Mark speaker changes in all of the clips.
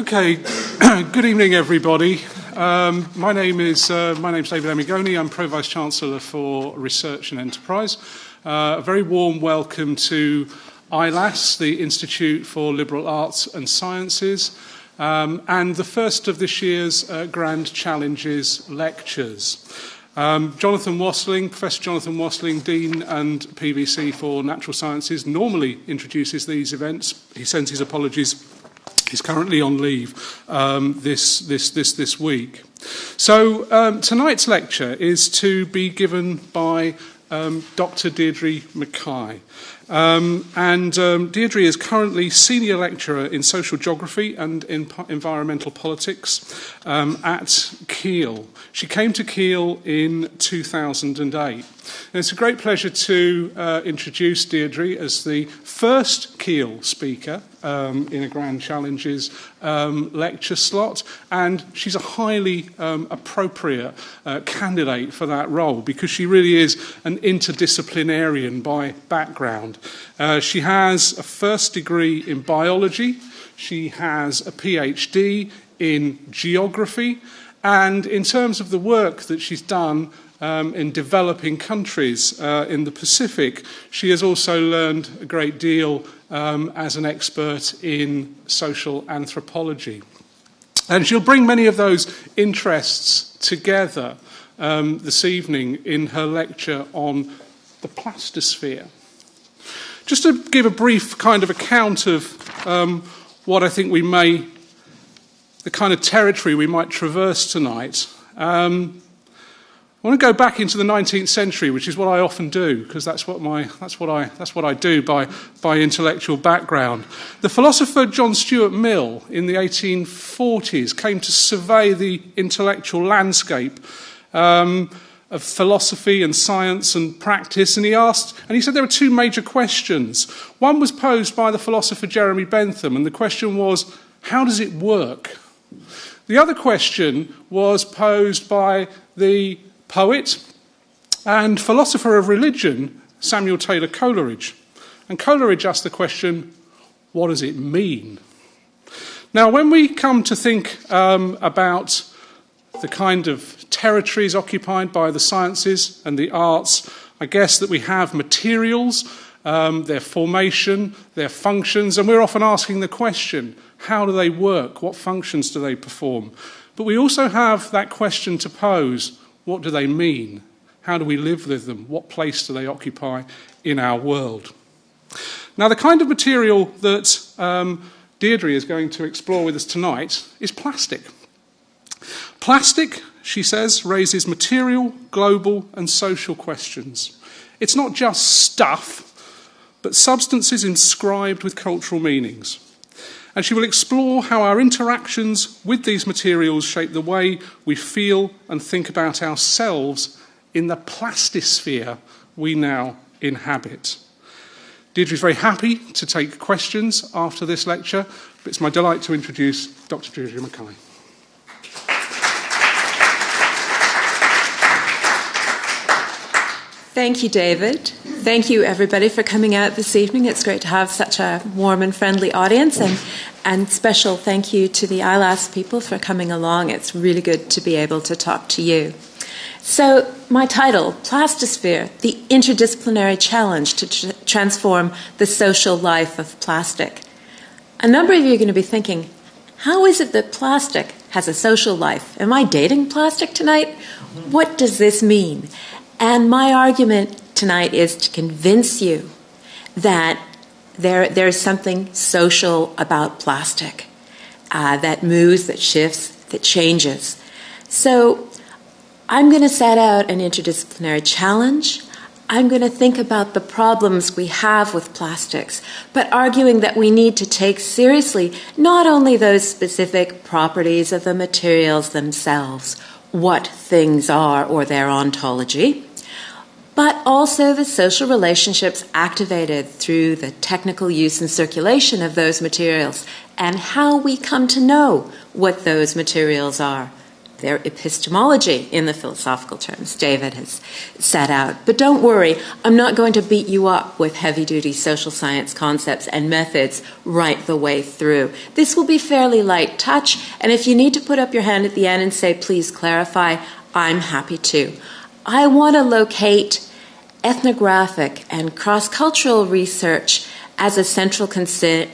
Speaker 1: Okay, good evening, everybody. My name's David Emigoni. I'm Pro Vice Chancellor for Research and Enterprise. A very warm welcome to ILAS, the Institute for Liberal Arts and Sciences, and the first of this year's Grand Challenges lectures. Jonathan Wassling, Professor Jonathan Wassling, Dean and PVC for Natural Sciences, normally introduces these events. He sends his apologies. He's currently on leave this week. So tonight's lecture is to be given by Dr. Deirdre McKay. Deirdre is currently Senior Lecturer in Social Geography and in Environmental Politics at Keele. She came to Keele in 2008. And it's a great pleasure to introduce Deirdre as the first Keele speaker in a Grand Challenges lecture slot, and she's a highly appropriate candidate for that role because she really is an interdisciplinarian by background. She has a first degree in biology, she has a PhD in geography, and in terms of the work that she's done in developing countries in the Pacific, she has also learned a great deal as an expert in social anthropology. And she'll bring many of those interests together this evening in her lecture on the Plastisphere. Just to give a brief kind of account of what I think the kind of territory we might traverse tonight. I want to go back into the 19th century, which is what I often do, because that's what I do by intellectual background. The philosopher John Stuart Mill in the 1840s came to survey the intellectual landscape of philosophy and science and practice, and he said there were two major questions. One was posed by the philosopher Jeremy Bentham, and the question was, how does it work? The other question was posed by the poet and philosopher of religion, Samuel Taylor Coleridge. And Coleridge asked the question, what does it mean? Now, when we come to think about the kind of territories occupied by the sciences and the arts, I guess that we have materials, their formation, their functions, and we're often asking the question, how do they work? What functions do they perform? But we also have that question to pose, what do they mean? How do we live with them? What place do they occupy in our world? Now, the kind of material that Deirdre is going to explore with us tonight is plastic. Plastic, she says, raises material, global and social questions. It's not just stuff, but substances inscribed with cultural meanings. And she will explore how our interactions with these materials shape the way we feel and think about ourselves in the plastisphere we now inhabit. Deirdre is very happy to take questions after this lecture, but it's my delight to introduce Dr. Deirdre McKay.
Speaker 2: Thank you, David. Thank you, everybody, for coming out this evening. It's great to have such a warm and friendly audience, and special thank you to the ILAS people for coming along. It's really good to be able to talk to you. So, my title, Plastisphere, the interdisciplinary challenge to transform the social life of plastic. A number of you are going to be thinking, how is it that plastic has a social life? Am I dating plastic tonight? What does this mean? And my argument tonight is to convince you that there's something social about plastic that moves, that shifts, that changes. So I'm going to set out an interdisciplinary challenge. I'm going to think about the problems we have with plastics, but arguing that we need to take seriously not only those specific properties of the materials themselves, what things are or their ontology, but also the social relationships activated through the technical use and circulation of those materials and how we come to know what those materials are. their epistemology in the philosophical terms David has set out. But don't worry, I'm not going to beat you up with heavy-duty social science concepts and methods right the way through. This will be fairly light touch, and if you need to put up your hand at the end and say, please clarify, I'm happy to. I want to locate ethnographic and cross-cultural research as a central concern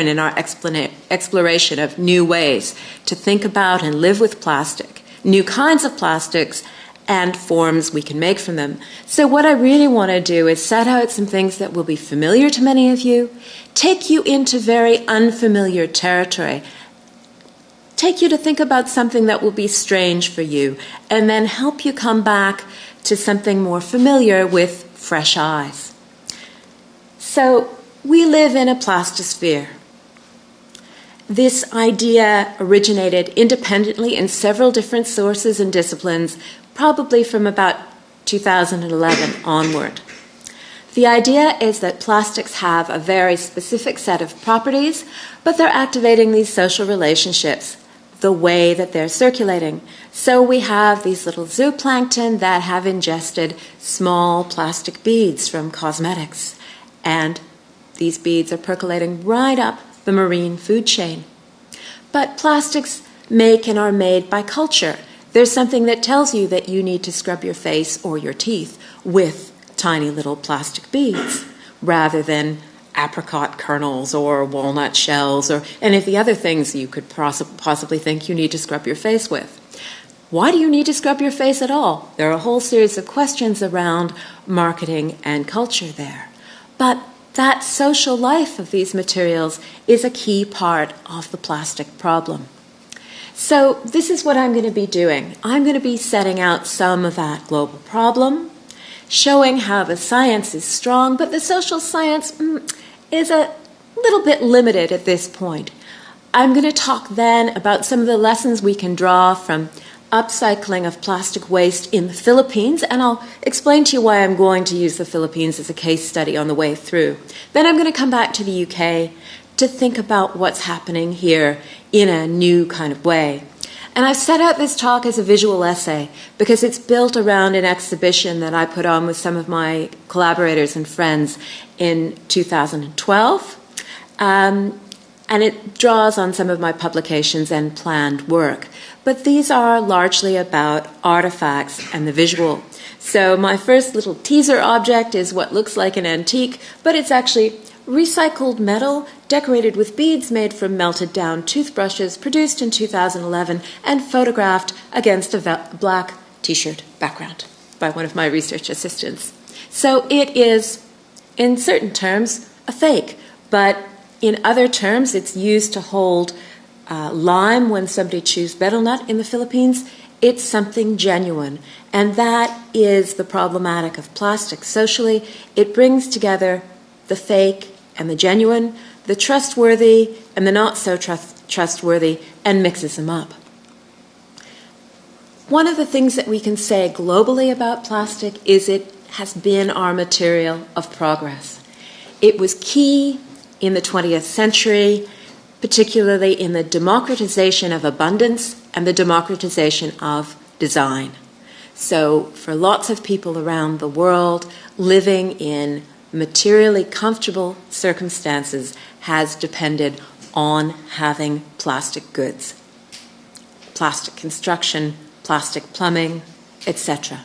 Speaker 2: in our exploration of new ways to think about and live with plastic, new kinds of plastics, and forms we can make from them. So what I really want to do is set out some things that will be familiar to many of you, take you into very unfamiliar territory, take you to think about something that will be strange for you, and then help you come back to something more familiar with fresh eyes. So we live in a plastisphere. This idea originated independently in several different sources and disciplines, probably from about 2011 onward. The idea is that plastics have a very specific set of properties, but they're activating these social relationships the way that they're circulating. So we have these little zooplankton that have ingested small plastic beads from cosmetics, and these beads are percolating right up the marine food chain. But plastics make and are made by culture. There's something that tells you that you need to scrub your face or your teeth with tiny little plastic beads rather than apricot kernels or walnut shells or any of the other things you could possibly think you need to scrub your face with. Why do you need to scrub your face at all? There are a whole series of questions around marketing and culture there. But that social life of these materials is a key part of the plastic problem. So this is what I'm going to be doing. I'm going to be setting out some of that global problem, showing how the science is strong, but the social science is a little bit limited at this point. I'm going to talk then about some of the lessons we can draw from upcycling of plastic waste in the Philippines, and I'll explain to you why I'm going to use the Philippines as a case study on the way through. Then I'm going to come back to the UK to think about what's happening here in a new kind of way. And I've set out this talk as a visual essay because it's built around an exhibition that I put on with some of my collaborators and friends in 2012. And it draws on some of my publications and planned work. But these are largely about artifacts and the visual. So my first little teaser object is what looks like an antique, but it's actually recycled metal decorated with beads made from melted down toothbrushes, produced in 2011 and photographed against a black t-shirt background by one of my research assistants. So it is, in certain terms, a fake, but in other terms, it's used to hold lime when somebody chews betel nut in the Philippines. It's something genuine, and that is the problematic of plastic. Socially, it brings together the fake and the genuine, the trustworthy and the not so trustworthy, and mixes them up. One of the things that we can say globally about plastic is it has been our material of progress. It was key in the 20th century, particularly in the democratization of abundance and the democratization of design. So for lots of people around the world, living in materially comfortable circumstances has depended on having plastic goods, plastic construction, plastic plumbing, etc.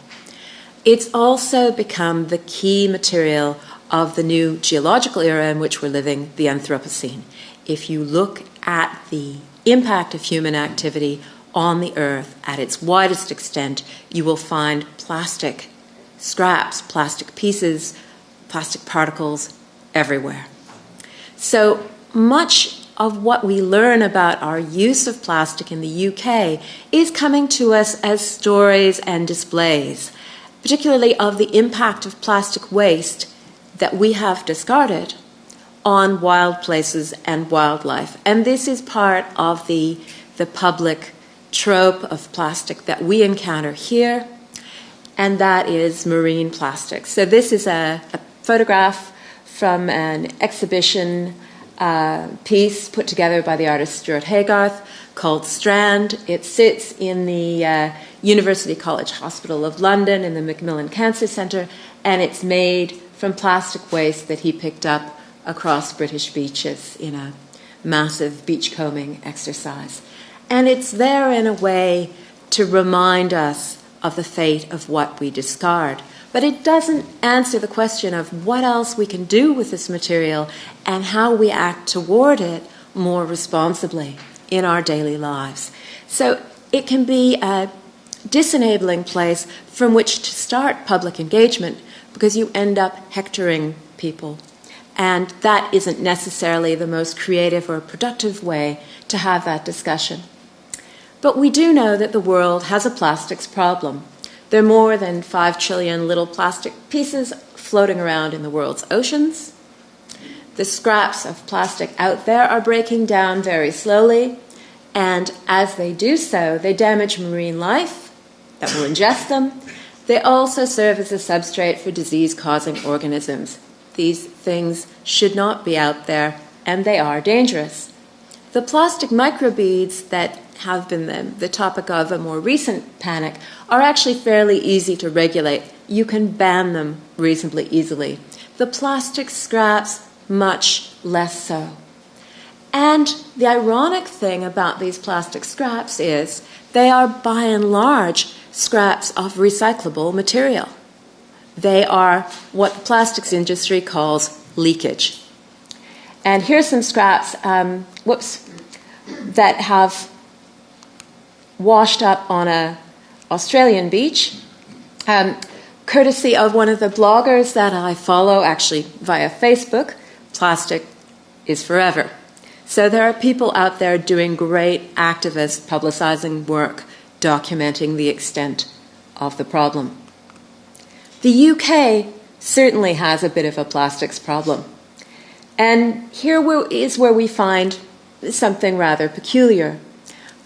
Speaker 2: It's also become the key material of the new geological era in which we're living, the Anthropocene. If you look at the impact of human activity on the Earth at its widest extent, you will find plastic scraps, plastic pieces, plastic particles everywhere. So much of what we learn about our use of plastic in the UK is coming to us as stories and displays, particularly of the impact of plastic waste that we have discarded on wild places and wildlife. And this is part of the public trope of plastic that we encounter here, and that is marine plastic. So this is a photograph from an exhibition piece put together by the artist Stuart Haygarth called Strand. It sits in the University College Hospital of London in the Macmillan Cancer Centre, and it's made from plastic waste that he picked up across British beaches in a massive beachcombing exercise. And it's there in a way to remind us of the fate of what we discard. But it doesn't answer the question of what else we can do with this material and how we act toward it more responsibly in our daily lives. So it can be a disenabling place from which to start public engagement, because you end up hectoring people. And that isn't necessarily the most creative or productive way to have that discussion. But we do know that the world has a plastics problem. There are more than 5 trillion little plastic pieces floating around in the world's oceans. The scraps of plastic out there are breaking down very slowly, and as they do so, they damage marine life that will ingest them. They also serve as a substrate for disease-causing organisms. These things should not be out there, and they are dangerous. The plastic microbeads that have been the topic of a more recent panic are actually fairly easy to regulate. You can ban them reasonably easily. The plastic scraps, much less so. And the ironic thing about these plastic scraps is they are by and large scraps of recyclable material. They are what the plastics industry calls leakage. And here's some scraps that have washed up on an Australian beach, courtesy of one of the bloggers that I follow, actually via Facebook. Plastic is forever. So there are people out there doing great activist publicizing work, documenting the extent of the problem. The UK certainly has a bit of a plastics problem. And here is where we find something rather peculiar.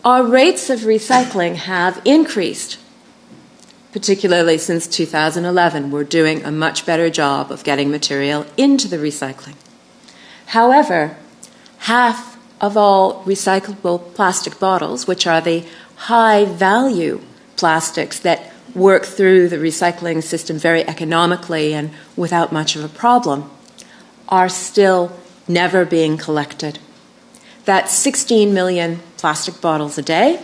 Speaker 2: Our rates of recycling have increased, particularly since 2011. We're doing a much better job of getting material into the recycling. However, half of all recyclable plastic bottles, which are the high-value plastics that work through the recycling system very economically and without much of a problem, are still never being collected. That's 16 million plastic bottles a day.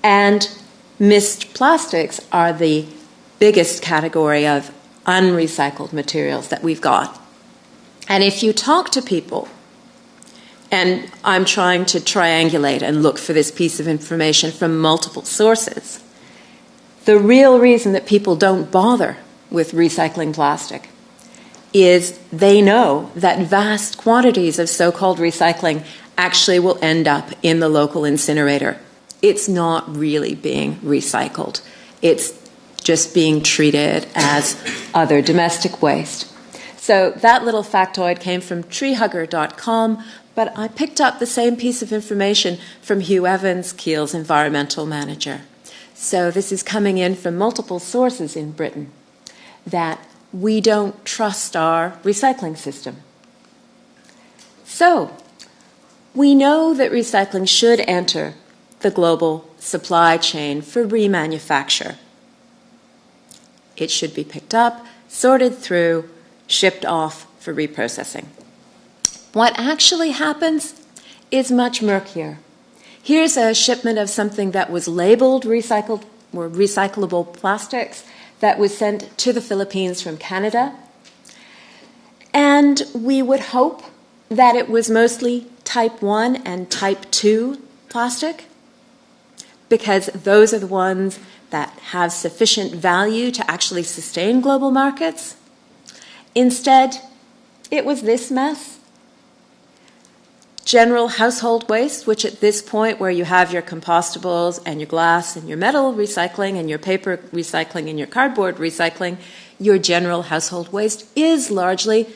Speaker 2: And missed plastics are the biggest category of unrecycled materials that we've got. And if you talk to people, and I'm trying to triangulate and look for this piece of information from multiple sources, the real reason that people don't bother with recycling plastic is they know that vast quantities of so-called recycling actually will end up in the local incinerator. It's not really being recycled. It's just being treated as other domestic waste. So that little factoid came from treehugger.com, but I picked up the same piece of information from Hugh Evans, Keele's environmental manager. So this is coming in from multiple sources in Britain, that we don't trust our recycling system. So we know that recycling should enter the global supply chain for remanufacture. It should be picked up, sorted through, shipped off for reprocessing. What actually happens is much murkier. Here's a shipment of something that was labeled recycled or recyclable plastics that was sent to the Philippines from Canada. And we would hope that it was mostly type 1 and type 2 plastic, because those are the ones that have sufficient value to actually sustain global markets. Instead, it was this mess. General household waste, which at this point where you have your compostables and your glass and your metal recycling and your paper recycling and your cardboard recycling, your general household waste is largely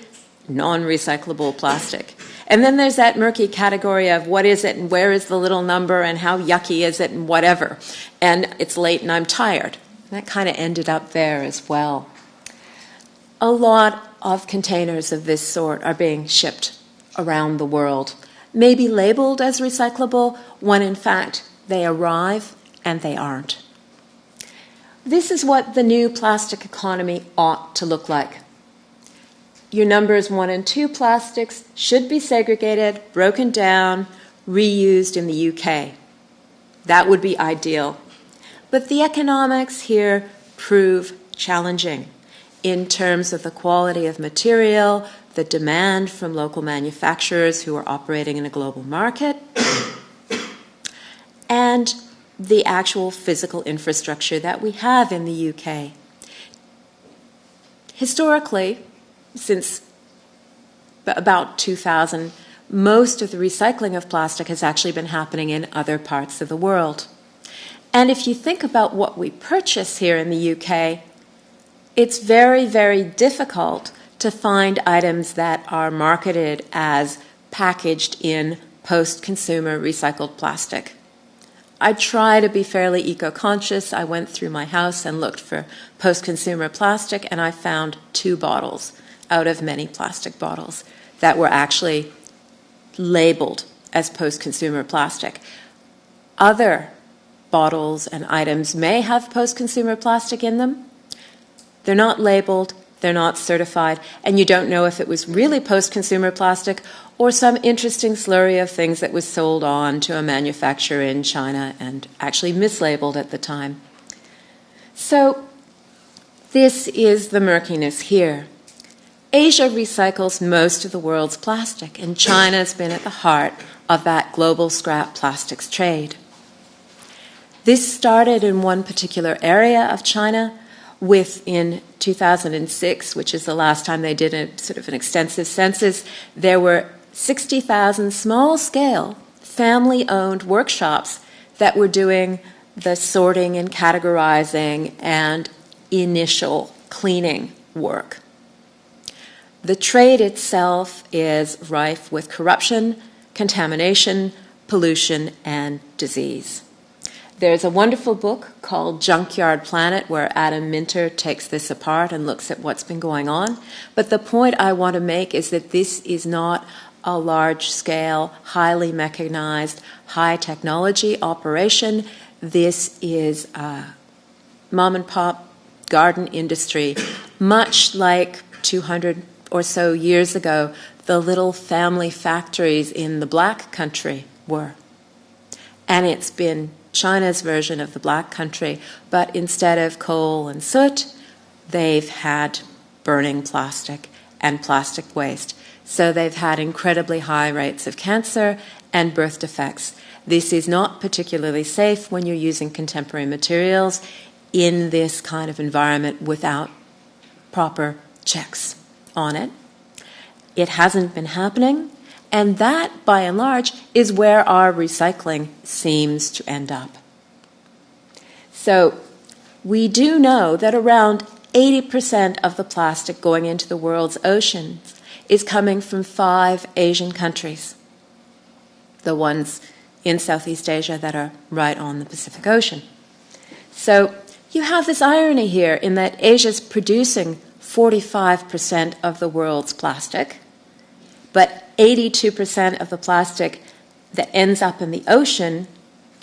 Speaker 2: non-recyclable plastic. And then there's that murky category of what is it and where is the little number and how yucky is it and whatever. And it's late and I'm tired. That kind of ended up there as well. A lot of containers of this sort are being shipped around the world may be labeled as recyclable when in fact they arrive and they aren't. This is what the new plastic economy ought to look like. Your numbers 1 and 2 plastics should be segregated, broken down, reused in the UK. That would be ideal. But the economics here prove challenging in terms of the quality of material, the demand from local manufacturers who are operating in a global market, and the actual physical infrastructure that we have in the UK. Historically, since about 2000, most of the recycling of plastic has actually been happening in other parts of the world. And if you think about what we purchase here in the UK, it's very, very difficult to find items that are marketed as packaged in post-consumer recycled plastic. I try to be fairly eco-conscious. I went through my house and looked for post-consumer plastic, and I found 2 bottles out of many plastic bottles that were actually labeled as post-consumer plastic. Other bottles and items may have post-consumer plastic in them. They're not labeled, they're not certified, and you don't know if it was really post-consumer plastic or some interesting slurry of things that was sold on to a manufacturer in China and actually mislabeled at the time. So this is the murkiness here. Asia recycles most of the world's plastic, and China has been at the heart of that global scrap plastics trade. This started in one particular area of China in 2006, which is the last time they did a sort of an extensive census. There were 60,000 small-scale, family-owned workshops that were doing the sorting and categorizing and initial cleaning work. The trade itself is rife with corruption, contamination, pollution, and disease. There's a wonderful book called Junkyard Planet where Adam Minter takes this apart and looks at what's been going on. But the point I want to make is that this is not a large-scale, highly mechanized, high-technology operation. This is a mom-and-pop garden industry, much like 200 or so years ago, the little family factories in the Black Country were. And it's been China's version of the Black Country, but instead of coal and soot, they've had burning plastic and plastic waste. So they've had incredibly high rates of cancer and birth defects. This is not particularly safe when you're using contemporary materials in this kind of environment without proper checks on it. It hasn't been happening, and that, by and large, is where our recycling seems to end up. So we do know that around 80% of the plastic going into the world's oceans is coming from 5 Asian countries, the ones in Southeast Asia that are right on the Pacific Ocean. So you have this irony here in that Asia's producing 45% of the world's plastic, but 82% of the plastic that ends up in the ocean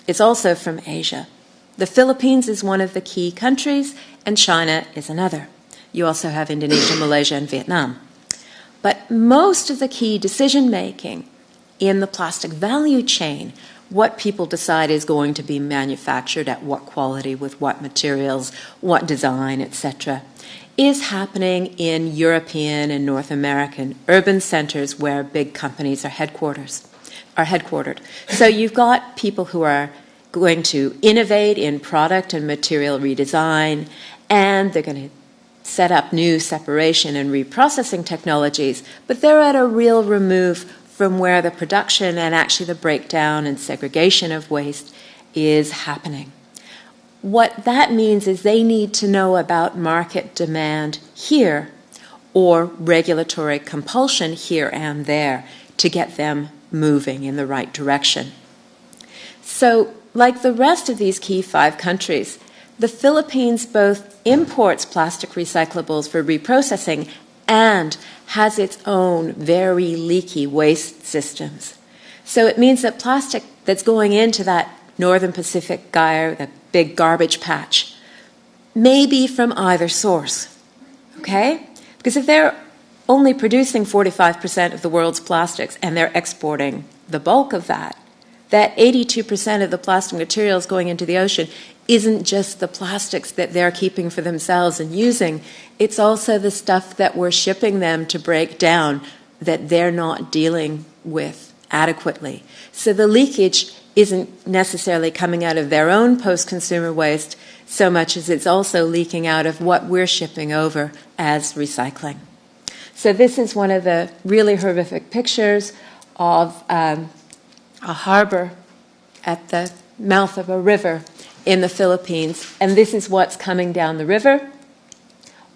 Speaker 2: is also from Asia. The Philippines is one of the key countries, and China is another. You also have Indonesia, Malaysia, and Vietnam. But most of the key decision-making in the plastic value chain, what people decide is going to be manufactured at what quality, with what materials, what design, etc., is happening in European and North American urban centers where big companies are headquartered. So you've got people who are going to innovate in product and material redesign, and they're going to set up new separation and reprocessing technologies, but they're at a real remove from where the production and actually the breakdown and segregation of waste is happening. What that means is they need to know about market demand here or regulatory compulsion here and there to get them moving in the right direction. So, like the rest of these key 5 countries, the Philippines both imports plastic recyclables for reprocessing and has its own very leaky waste systems. So it means that plastic that's going into that Northern Pacific Gyre, the big garbage patch, may be from either source, okay? Because if they're only producing 45% of the world's plastics and they're exporting the bulk of that, that 82% of the plastic materials going into the ocean isn't just the plastics that they're keeping for themselves and using, it's also the stuff that we're shipping them to break down that they're not dealing with adequately. So the leakage isn't necessarily coming out of their own post-consumer waste so much as it's also leaking out of what we're shipping over as recycling. So this is one of the really horrific pictures of a harbor at the mouth of a river in the Philippines, and this is what's coming down the river.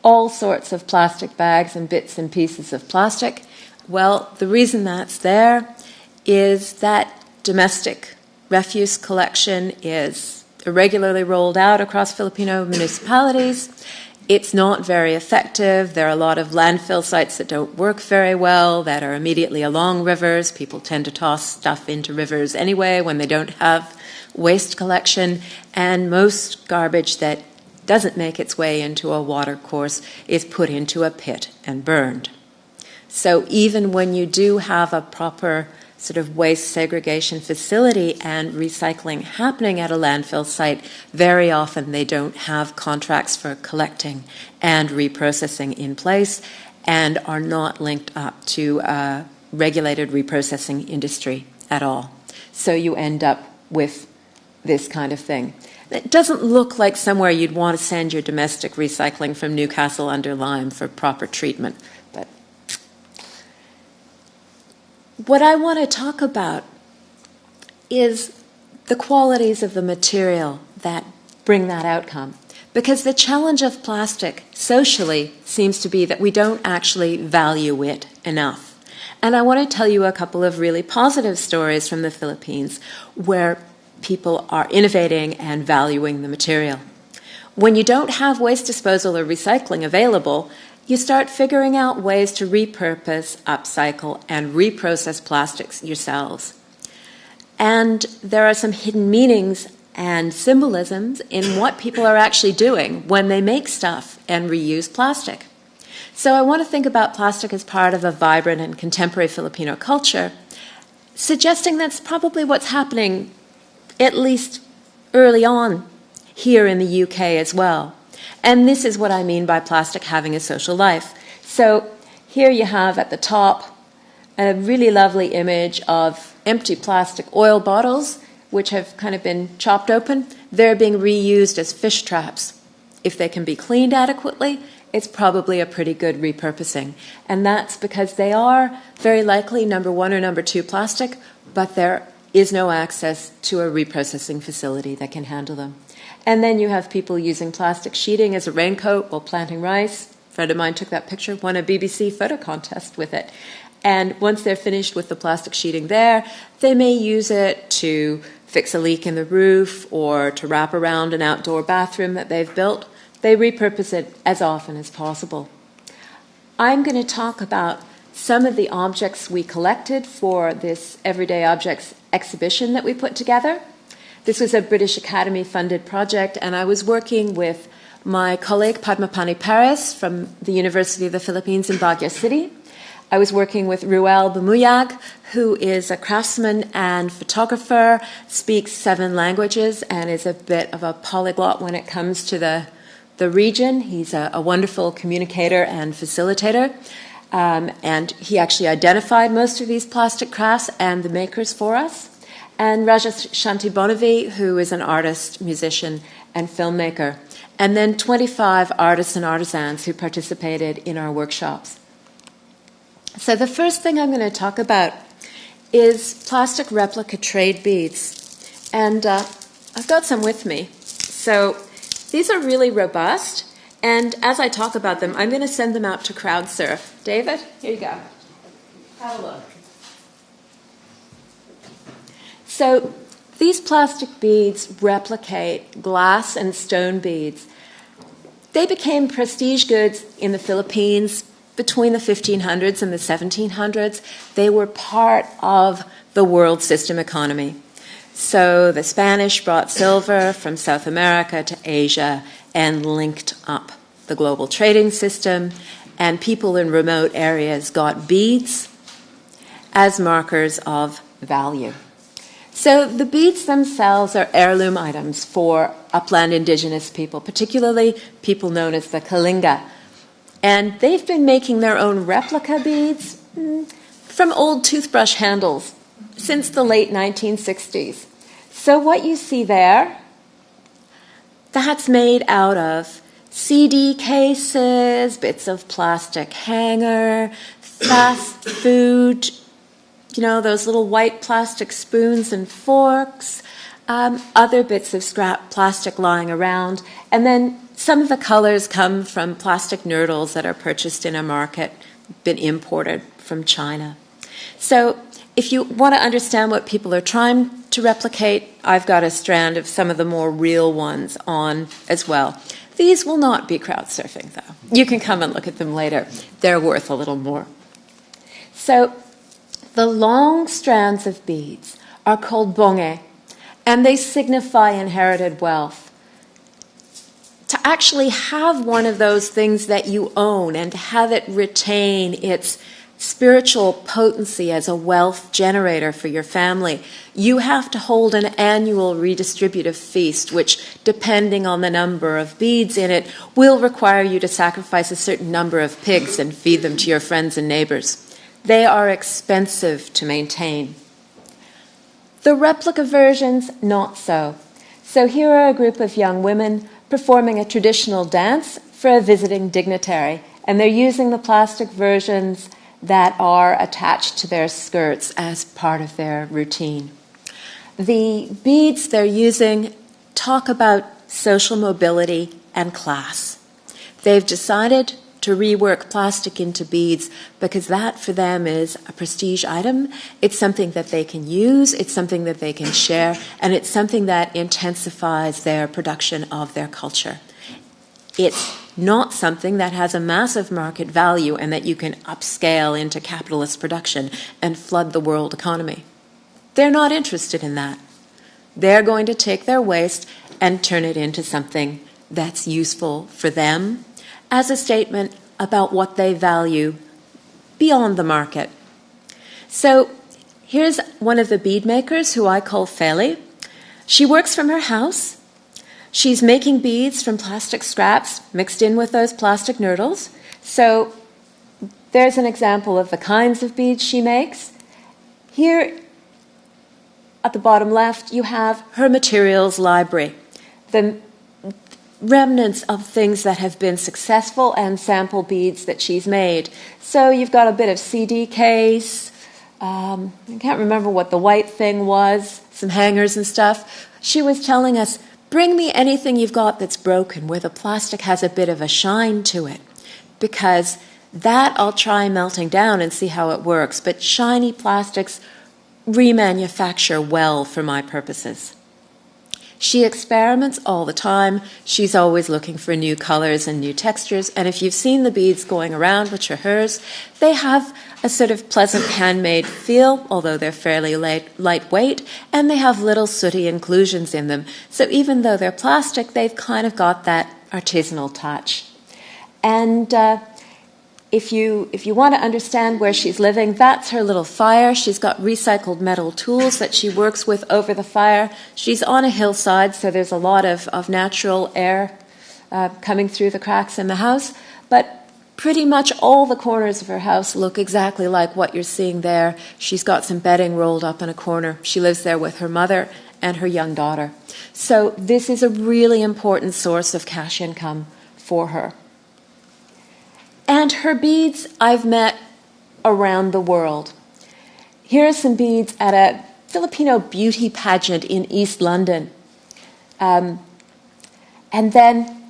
Speaker 2: All sorts of plastic bags and bits and pieces of plastic. Well, the reason that's there is that domestic refuse collection is irregularly rolled out across Filipino municipalities. It's not very effective. There are a lot of landfill sites that don't work very well, that are immediately along rivers. People tend to toss stuff into rivers anyway when they don't have waste collection. And most garbage that doesn't make its way into a water course is put into a pit and burned. So even when you do have a proper sort of waste segregation facility and recycling happening at a landfill site, very often they don't have contracts for collecting and reprocessing in place and are not linked up to a regulated reprocessing industry at all. So you end up with this kind of thing. It doesn't look like somewhere you'd want to send your domestic recycling from Newcastle under Lyme for proper treatment. But what I want to talk about is the qualities of the material that bring that outcome. Because the challenge of plastic socially seems to be that we don't actually value it enough. And I want to tell you a couple of really positive stories from the Philippines where people are innovating and valuing the material. When you don't have waste disposal or recycling available, you start figuring out ways to repurpose, upcycle, and reprocess plastics yourselves. And there are some hidden meanings and symbolisms in what people are actually doing when they make stuff and reuse plastic. So I want to think about plastic as part of a vibrant and contemporary Filipino culture, suggesting that's probably what's happening at least early on here in the UK as well. And this is what I mean by plastic having a social life. So here you have at the top a really lovely image of empty plastic oil bottles, which have kind of been chopped open. They're being reused as fish traps. If they can be cleaned adequately, it's probably a pretty good repurposing. And that's because they are very likely number 1 or number 2 plastic, but there is no access to a reprocessing facility that can handle them. And then you have people using plastic sheeting as a raincoat while planting rice. A friend of mine took that picture, won a BBC photo contest with it. And once they're finished with the plastic sheeting there, they may use it to fix a leak in the roof or to wrap around an outdoor bathroom that they've built. They repurpose it as often as possible. I'm going to talk about some of the objects we collected for this Everyday Objects exhibition that we put together. This was a British Academy funded project, and I was working with my colleague Padma Pani Paris from the University of the Philippines in Baguio City. I was working with Ruel Bumuyag, who is a craftsman and photographer, speaks 7 languages, and is a bit of a polyglot when it comes to the region. He's a wonderful communicator and facilitator. And he actually identified most of these plastic crafts and the makers for us. And Rajesh Shanti Bonavi, who is an artist, musician, and filmmaker. And then 25 artists and artisans who participated in our workshops. So the first thing I'm going to talk about is plastic replica trade beads. And I've got some with me. So these are really robust. And as I talk about them, I'm going to send them out to CrowdSurf. David, here you go. Have a look. So these plastic beads replicate glass and stone beads. They became prestige goods in the Philippines between the 1500s and the 1700s, they were part of the world system economy. So the Spanish brought silver from South America to Asia and linked up the global trading system, and people in remote areas got beads as markers of value. So the beads themselves are heirloom items for upland indigenous people, particularly people known as the Kalinga. And they've been making their own replica beads from old toothbrush handles since the late 1960s. So what you see there, that's made out of CD cases, bits of plastic hanger, fast food, those little white plastic spoons and forks, other bits of scrap plastic lying around, and then some of the colors come from plastic nurdles that are purchased in a market, been imported from China. So if you want to understand what people are trying to replicate, I've got a strand of some of the more real ones on as well. These will not be crowd surfing, though. You can come and look at them later. They're worth a little more. So the long strands of beads are called Bonet, and they signify inherited wealth. To actually have one of those things that you own and to have it retain its spiritual potency as a wealth generator for your family, you have to hold an annual redistributive feast, which, depending on the number of beads in it, will require you to sacrifice a certain number of pigs and feed them to your friends and neighbors. They are expensive to maintain. The replica versions, not so. So here are a group of young women performing a traditional dance for a visiting dignitary, and they're using the plastic versions that are attached to their skirts as part of their routine. The beads they're using talk about social mobility and class. They've decided to rework plastic into beads because that for them is a prestige item. It's something that they can use, it's something that they can share, and it's something that intensifies their production of their culture. It's not something that has a massive market value and that you can upscale into capitalist production and flood the world economy. They're not interested in that. They're going to take their waste and turn it into something that's useful for them as a statement about what they value beyond the market. So here's one of the bead makers who I call Feli. She works from her house. She's making beads from plastic scraps mixed in with those plastic nurdles. So there's an example of the kinds of beads she makes. Here at the bottom left, you have her materials library, the remnants of things that have been successful and sample beads that she's made. So you've got a bit of CD case. I can't remember what the white thing was, some hangers and stuff. She was telling us, bring me anything you've got that's broken, where the plastic has a bit of a shine to it, because that I'll try melting down and see how it works. But shiny plastics remanufacture well for my purposes. She experiments all the time. She's always looking for new colors and new textures. And if you've seen the beads going around, which are hers, they have a sort of pleasant handmade feel, although they're fairly lightweight, and they have little sooty inclusions in them. So even though they're plastic, they've kind of got that artisanal touch. And if you want to understand where she's living, that's her little fire. She's got recycled metal tools that she works with over the fire. She's on a hillside, so there's a lot of natural air coming through the cracks in the house. But pretty much all the corners of her house look exactly like what you're seeing there. She's got some bedding rolled up in a corner. She lives there with her mother and her young daughter. So this is a really important source of cash income for her. And her beads I've met around the world. Here are some beads at a Filipino beauty pageant in East London. And then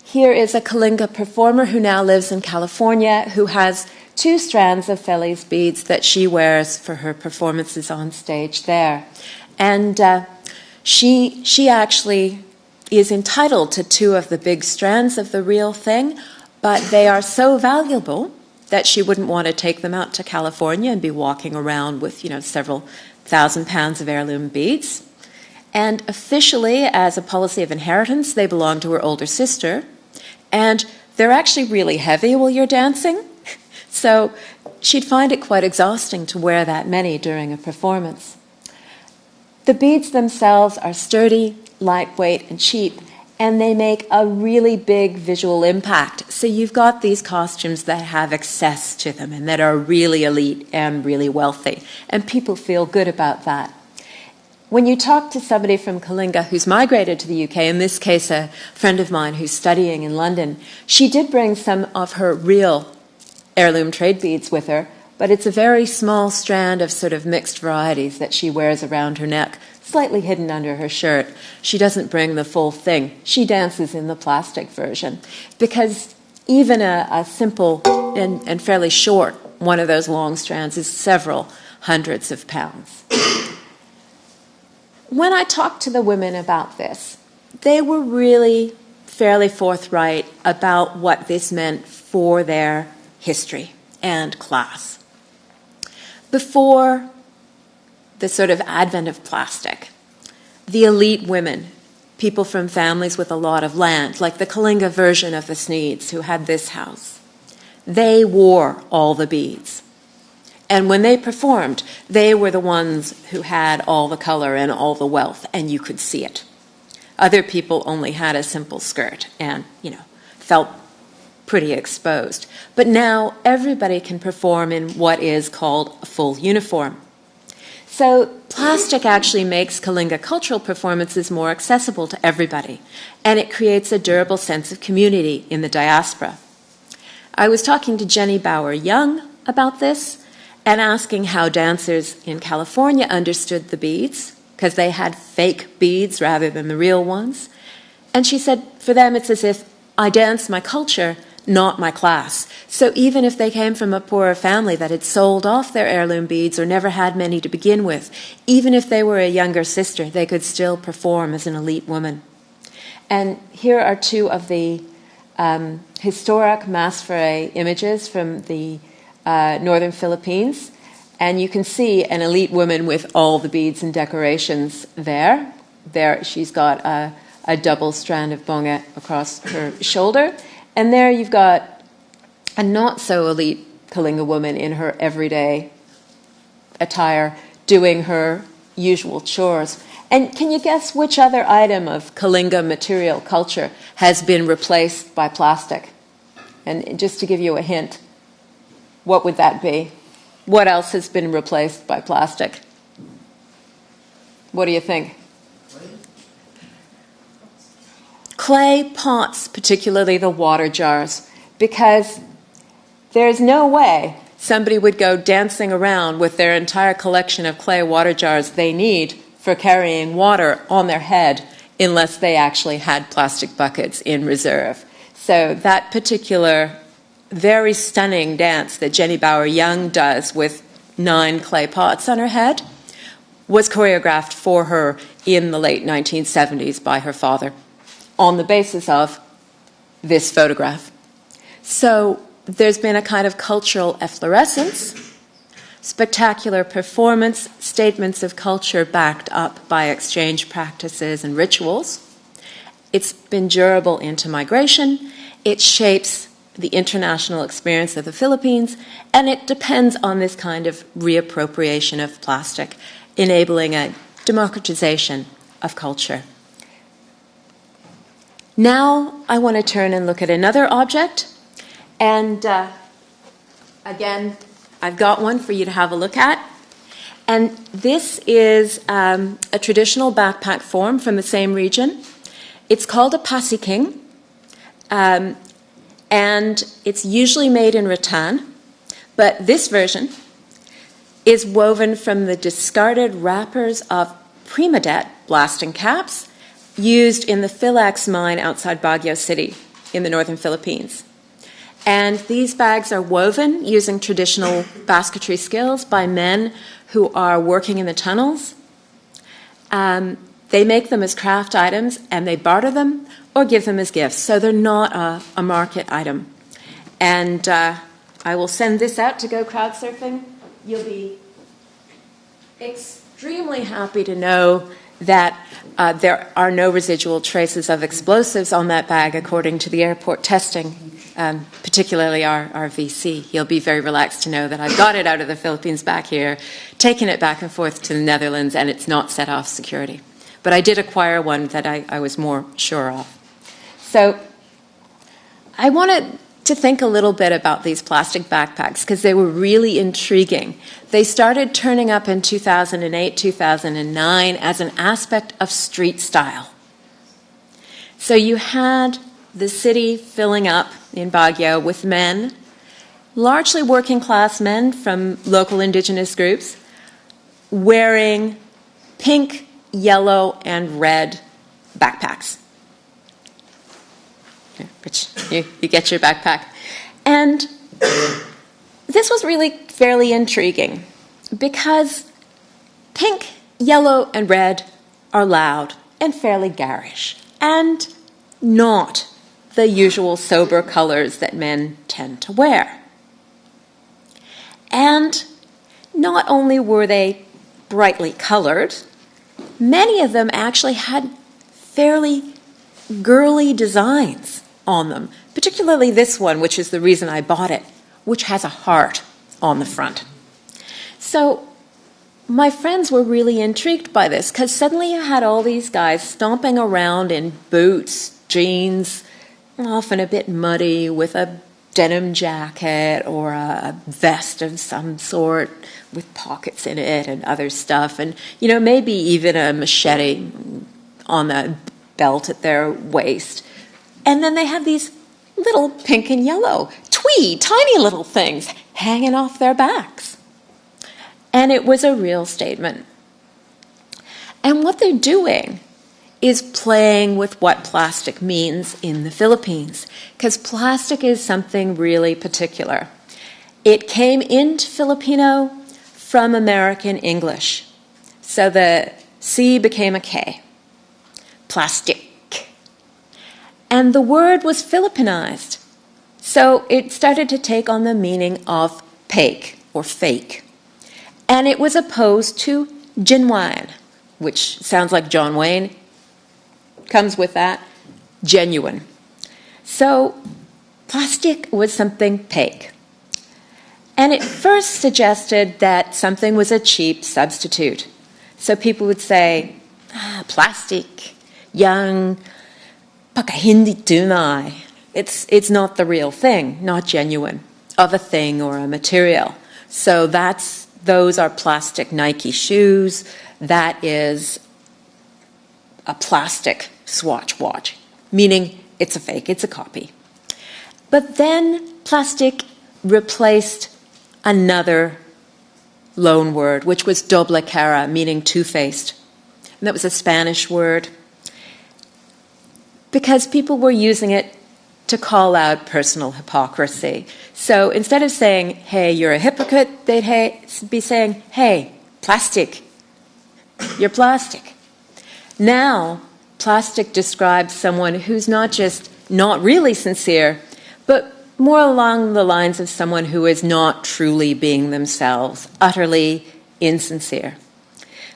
Speaker 2: here is a Kalinga performer who now lives in California, who has 2 strands of Feli's beads that she wears for her performances on stage there. And she actually is entitled to 2 of the big strands of the real thing, but they are so valuable that she wouldn't want to take them out to California and be walking around with, several thousand pounds of heirloom beads. And officially, as a policy of inheritance, they belong to her older sister. And they're actually really heavy while you're dancing. So she'd find it quite exhausting to wear that many during a performance. The beads themselves are sturdy, lightweight, and cheap, and they make a really big visual impact. So you've got these costumes that have excess to them and that are really elite and really wealthy, and people feel good about that. When you talk to somebody from Kalinga who's migrated to the UK, in this case a friend of mine who's studying in London, she did bring some of her real heirloom trade beads with her, but it's a very small strand of sort of mixed varieties that she wears around her neck, slightly hidden under her shirt. She doesn't bring the full thing. She dances in the plastic version, because even a simple and fairly short one of those long strands is several hundreds of pounds. When I talked to the women about this, they were really fairly forthright about what this meant for their history and class. Before the sort of advent of plastic, the elite women, people from families with a lot of land, like the Kalinga version of the Sneeds who had this house, they wore all the beads. And when they performed, they were the ones who had all the color and all the wealth, and you could see it. Other people only had a simple skirt and, felt pretty exposed. But now everybody can perform in what is called a full uniform. So plastic actually makes Kalinga cultural performances more accessible to everybody, and it creates a durable sense of community in the diaspora. I was talking to Jenny Bauer Young about this, and asking how dancers in California understood the beads, because they had fake beads rather than the real ones. And she said, for them it's as if I dance my culture, not my class. So even if they came from a poorer family that had sold off their heirloom beads or never had many to begin with, even if they were a younger sister, they could still perform as an elite woman. And here are two of the historic Mascaret images from the northern Philippines, and you can see an elite woman with all the beads and decorations there. There she's got a double strand of Bonet across her shoulder, and there you've got a not-so-elite Kalinga woman in her everyday attire doing her usual chores. And can you guess which other item of Kalinga material culture has been replaced by plastic? And just to give you a hint, what would that be? What else has been replaced by plastic? What do you think? Clay pots, particularly the water jars, because there's no way somebody would go dancing around with their entire collection of clay water jars they need for carrying water on their head unless they actually had plastic buckets in reserve. So that particular very stunning dance that Jenny Bauer Young does with 9 clay pots on her head was choreographed for her in the late 1970s by her father on the basis of this photograph. So there's been a kind of cultural efflorescence, spectacular performance, statements of culture backed up by exchange practices and rituals. It's been durable into migration. It shapes the international experience of the Philippines, and it depends on this kind of reappropriation of plastic, enabling a democratization of culture. Now I want to turn and look at another object, and again, I've got one for you to have a look at. And this is a traditional backpack form from the same region. It's called a Pago King. And it's usually made in rattan, but this version is woven from the discarded wrappers of Primadet blasting caps used in the Philax mine outside Baguio City in the northern Philippines. And these bags are woven using traditional basketry skills by men who are working in the tunnels. They make them as craft items and they barter them or give them as gifts. So they're not a market item. And I will send this out to go crowd surfing. You'll be extremely happy to know that there are no residual traces of explosives on that bag according to the airport testing, particularly our VC. You'll be very relaxed to know that I've got it out of the Philippines back here, taken it back and forth to the Netherlands, and it's not set off security. But I did acquire one that I was more sure of. So I wanted to think a little bit about these plastic backpacks because they were really intriguing. They started turning up in 2008, 2009 as an aspect of street style. So you had the city filling up in Baguio with men, largely working class men from local indigenous groups, wearing pink, yellow, and red backpacks. Which you get your backpack. And this was really fairly intriguing because pink, yellow, and red are loud and fairly garish and not the usual sober colors that men tend to wear. And not only were they brightly colored, many of them actually had fairly girly designs on them, particularly this one, which is the reason I bought it, which has a heart on the front. So my friends were really intrigued by this because suddenly you had all these guys stomping around in boots, jeans, often a bit muddy, with a denim jacket or a vest of some sort with pockets in it and other stuff, and maybe even a machete on the belt at their waist. And then they have these little pink and yellow, tiny little things hanging off their backs. And it was a real statement. And what they're doing is playing with what plastic means in the Philippines, because plastic is something really particular. It came into Filipino from American English. So the C became a K. Plastic. And the word was Filipinized. So it started to take on the meaning of fake or fake. And it was opposed to genuine, which sounds like John Wayne. Comes with that, genuine. So plastic was something fake. And it first suggested that something was a cheap substitute. So people would say, plastic, young, baka hindi tunay. It's not the real thing, not genuine, of a thing or a material. So those are plastic Nike shoes. That is a plastic Swatch watch, meaning it's a fake, it's a copy. But then plastic replaced another loan word, which was doble cara, meaning two-faced. And that was a Spanish word because people were using it to call out personal hypocrisy. So instead of saying, hey, you're a hypocrite, they'd be saying, hey, plastic, you're plastic. Now, plastic describes someone who's not just not really sincere, but more along the lines of someone who is not truly being themselves, utterly insincere.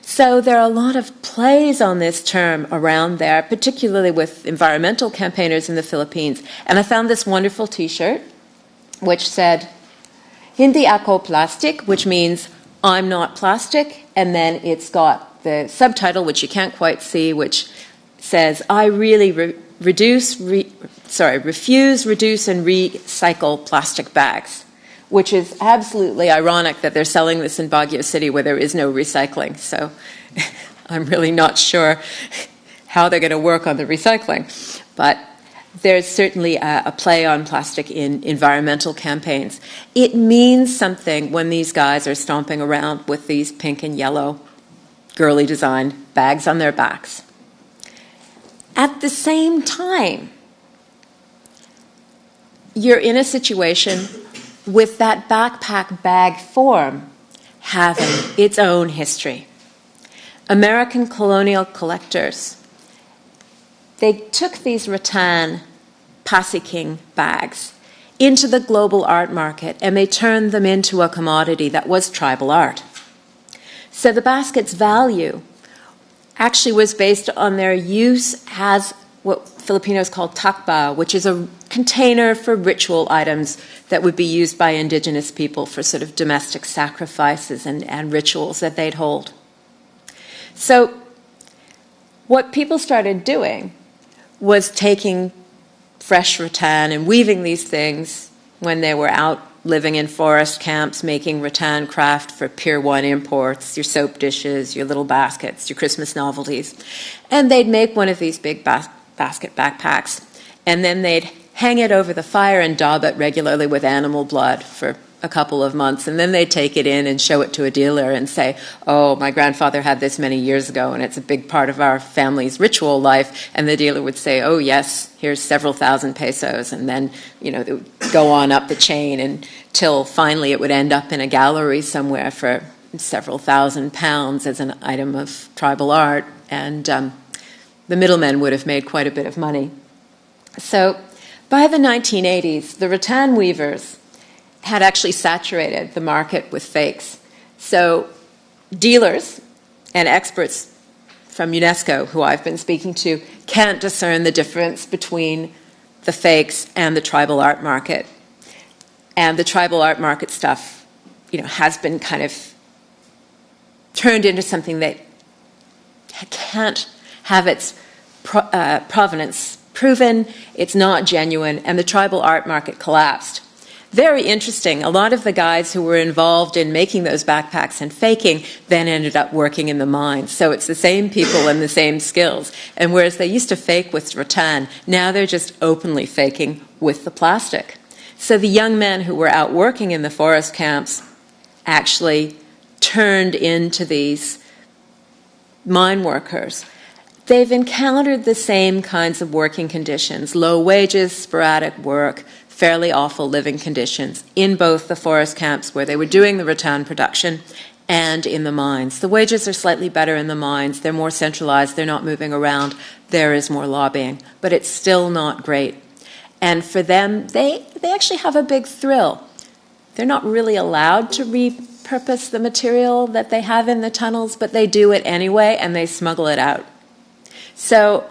Speaker 2: So there are a lot of plays on this term around there, particularly with environmental campaigners in the Philippines. And I found this wonderful T-shirt, which said, Hindi ako plastic, which means I'm not plastic. And then it's got the subtitle, which you can't quite see, which says, I really refuse, reduce, and recycle plastic bags, which is absolutely ironic that they're selling this in Baguio City where there is no recycling. So I'm really not sure how they're going to work on the recycling. But there's certainly a play on plastic in environmental campaigns. It means something when these guys are stomping around with these pink and yellow girly designed bags on their backs. At the same time, you're in a situation with that backpack bag form having its own history. American colonial collectors, they took these rattan Pago King bags into the global art market, and they turned them into a commodity that was tribal art. So the basket's value actually was based on their use as what Filipinos call takba, which is a container for ritual items that would be used by indigenous people for sort of domestic sacrifices and rituals that they'd hold. So what people started doing was taking fresh rattan and weaving these things when they were out living in forest camps, making rattan craft for Pier 1 imports, your soap dishes, your little baskets, your Christmas novelties. And they'd make one of these big basket backpacks, and then they'd hang it over the fire and daub it regularly with animal blood for a couple of months, and then they'd take it in and show it to a dealer and say, oh, my grandfather had this many years ago, and it's a big part of our family's ritual life. And the dealer would say, oh, yes, here's several thousand pesos. And then, they would go on up the chain until finally it would end up in a gallery somewhere for several £1,000s as an item of tribal art. And the middlemen would have made quite a bit of money. So by the 1980s, the rattan weavers had actually saturated the market with fakes. So dealers and experts from UNESCO, who I've been speaking to, can't discern the difference between the fakes and the tribal art market. And the tribal art market stuff, has been kind of turned into something that can't have its provenance proven, it's not genuine, and the tribal art market collapsed. Very interesting. A lot of the guys who were involved in making those backpacks and faking then ended up working in the mines. So it's the same people and the same skills. And whereas they used to fake with rattan, now they're just openly faking with the plastic. So the young men who were out working in the forest camps actually turned into these mine workers. They've encountered the same kinds of working conditions, low wages, sporadic work, fairly awful living conditions in both the forest camps where they were doing the rattan production and in the mines. The wages are slightly better in the mines. They're more centralized. They're not moving around. There is more lobbying. But it's still not great. And for them, they actually have a big thrill. They're not really allowed to repurpose the material that they have in the tunnels, but they do it anyway, and they smuggle it out. So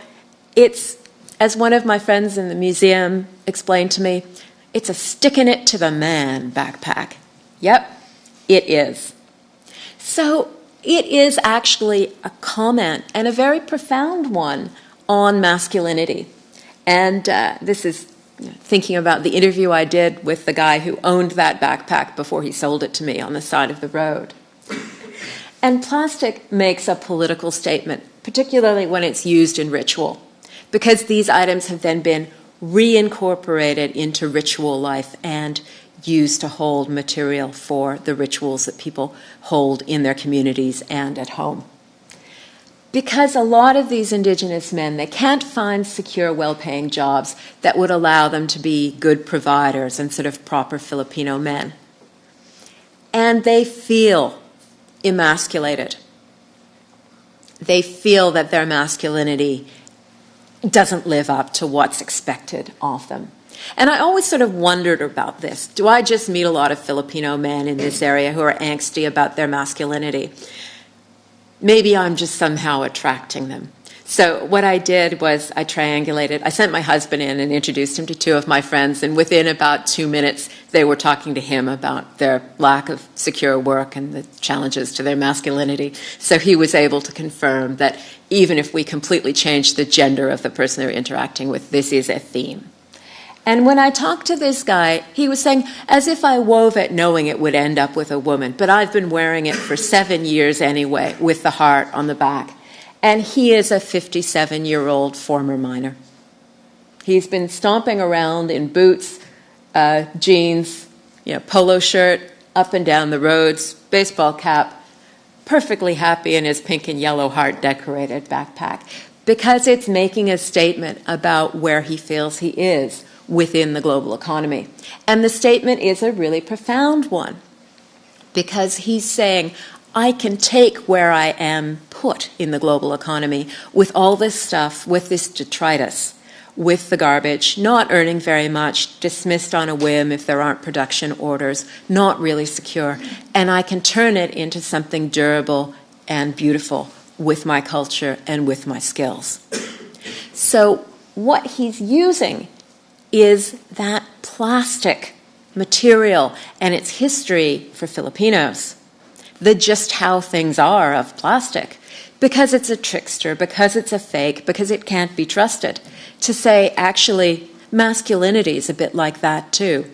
Speaker 2: it's, as one of my friends in the museum explained to me, it's a sticking it to the man backpack. Yep, it is. So it is actually a comment, and a very profound one, on masculinity. And this is thinking about the interview I did with the guy who owned that backpack before he sold it to me on the side of the road. And plastic makes a political statement, particularly when it's used in ritual, because these items have then been reincorporated into ritual life and used to hold material for the rituals that people hold in their communities and at home. Because a lot of these indigenous men, they can't find secure, well-paying jobs that would allow them to be good providers and sort of proper Filipino men. And they feel emasculated. They feel that their masculinity doesn't live up to what's expected of them. And I always sort of wondered about this. Do I just meet a lot of Filipino men in this area who are angsty about their masculinity? Maybe I'm just somehow attracting them. So what I did was I triangulated. I sent my husband in and introduced him to two of my friends, and within about 2 minutes, they were talking to him about their lack of secure work and the challenges to their masculinity. So he was able to confirm that even if we completely changed the gender of the person they're interacting with, this is a theme. And when I talked to this guy, he was saying, as if I wove it knowing it would end up with a woman, but I've been wearing it for 7 years anyway, with the heart on the back. And he is a 57-year-old former miner. He's been stomping around in boots, jeans, polo shirt, up and down the roads, baseball cap, perfectly happy in his pink and yellow heart-decorated backpack, because it's making a statement about where he feels he is within the global economy. And the statement is a really profound one, because he's saying, I can take where I am put in the global economy with all this stuff, with this detritus, with the garbage, not earning very much, dismissed on a whim if there aren't production orders, not really secure, and I can turn it into something durable and beautiful with my culture and with my skills. So what he's using is that plastic material and its history for Filipinos, the just how things are of plastic, because it's a trickster, because it's a fake, because it can't be trusted, to say, actually, masculinity is a bit like that too.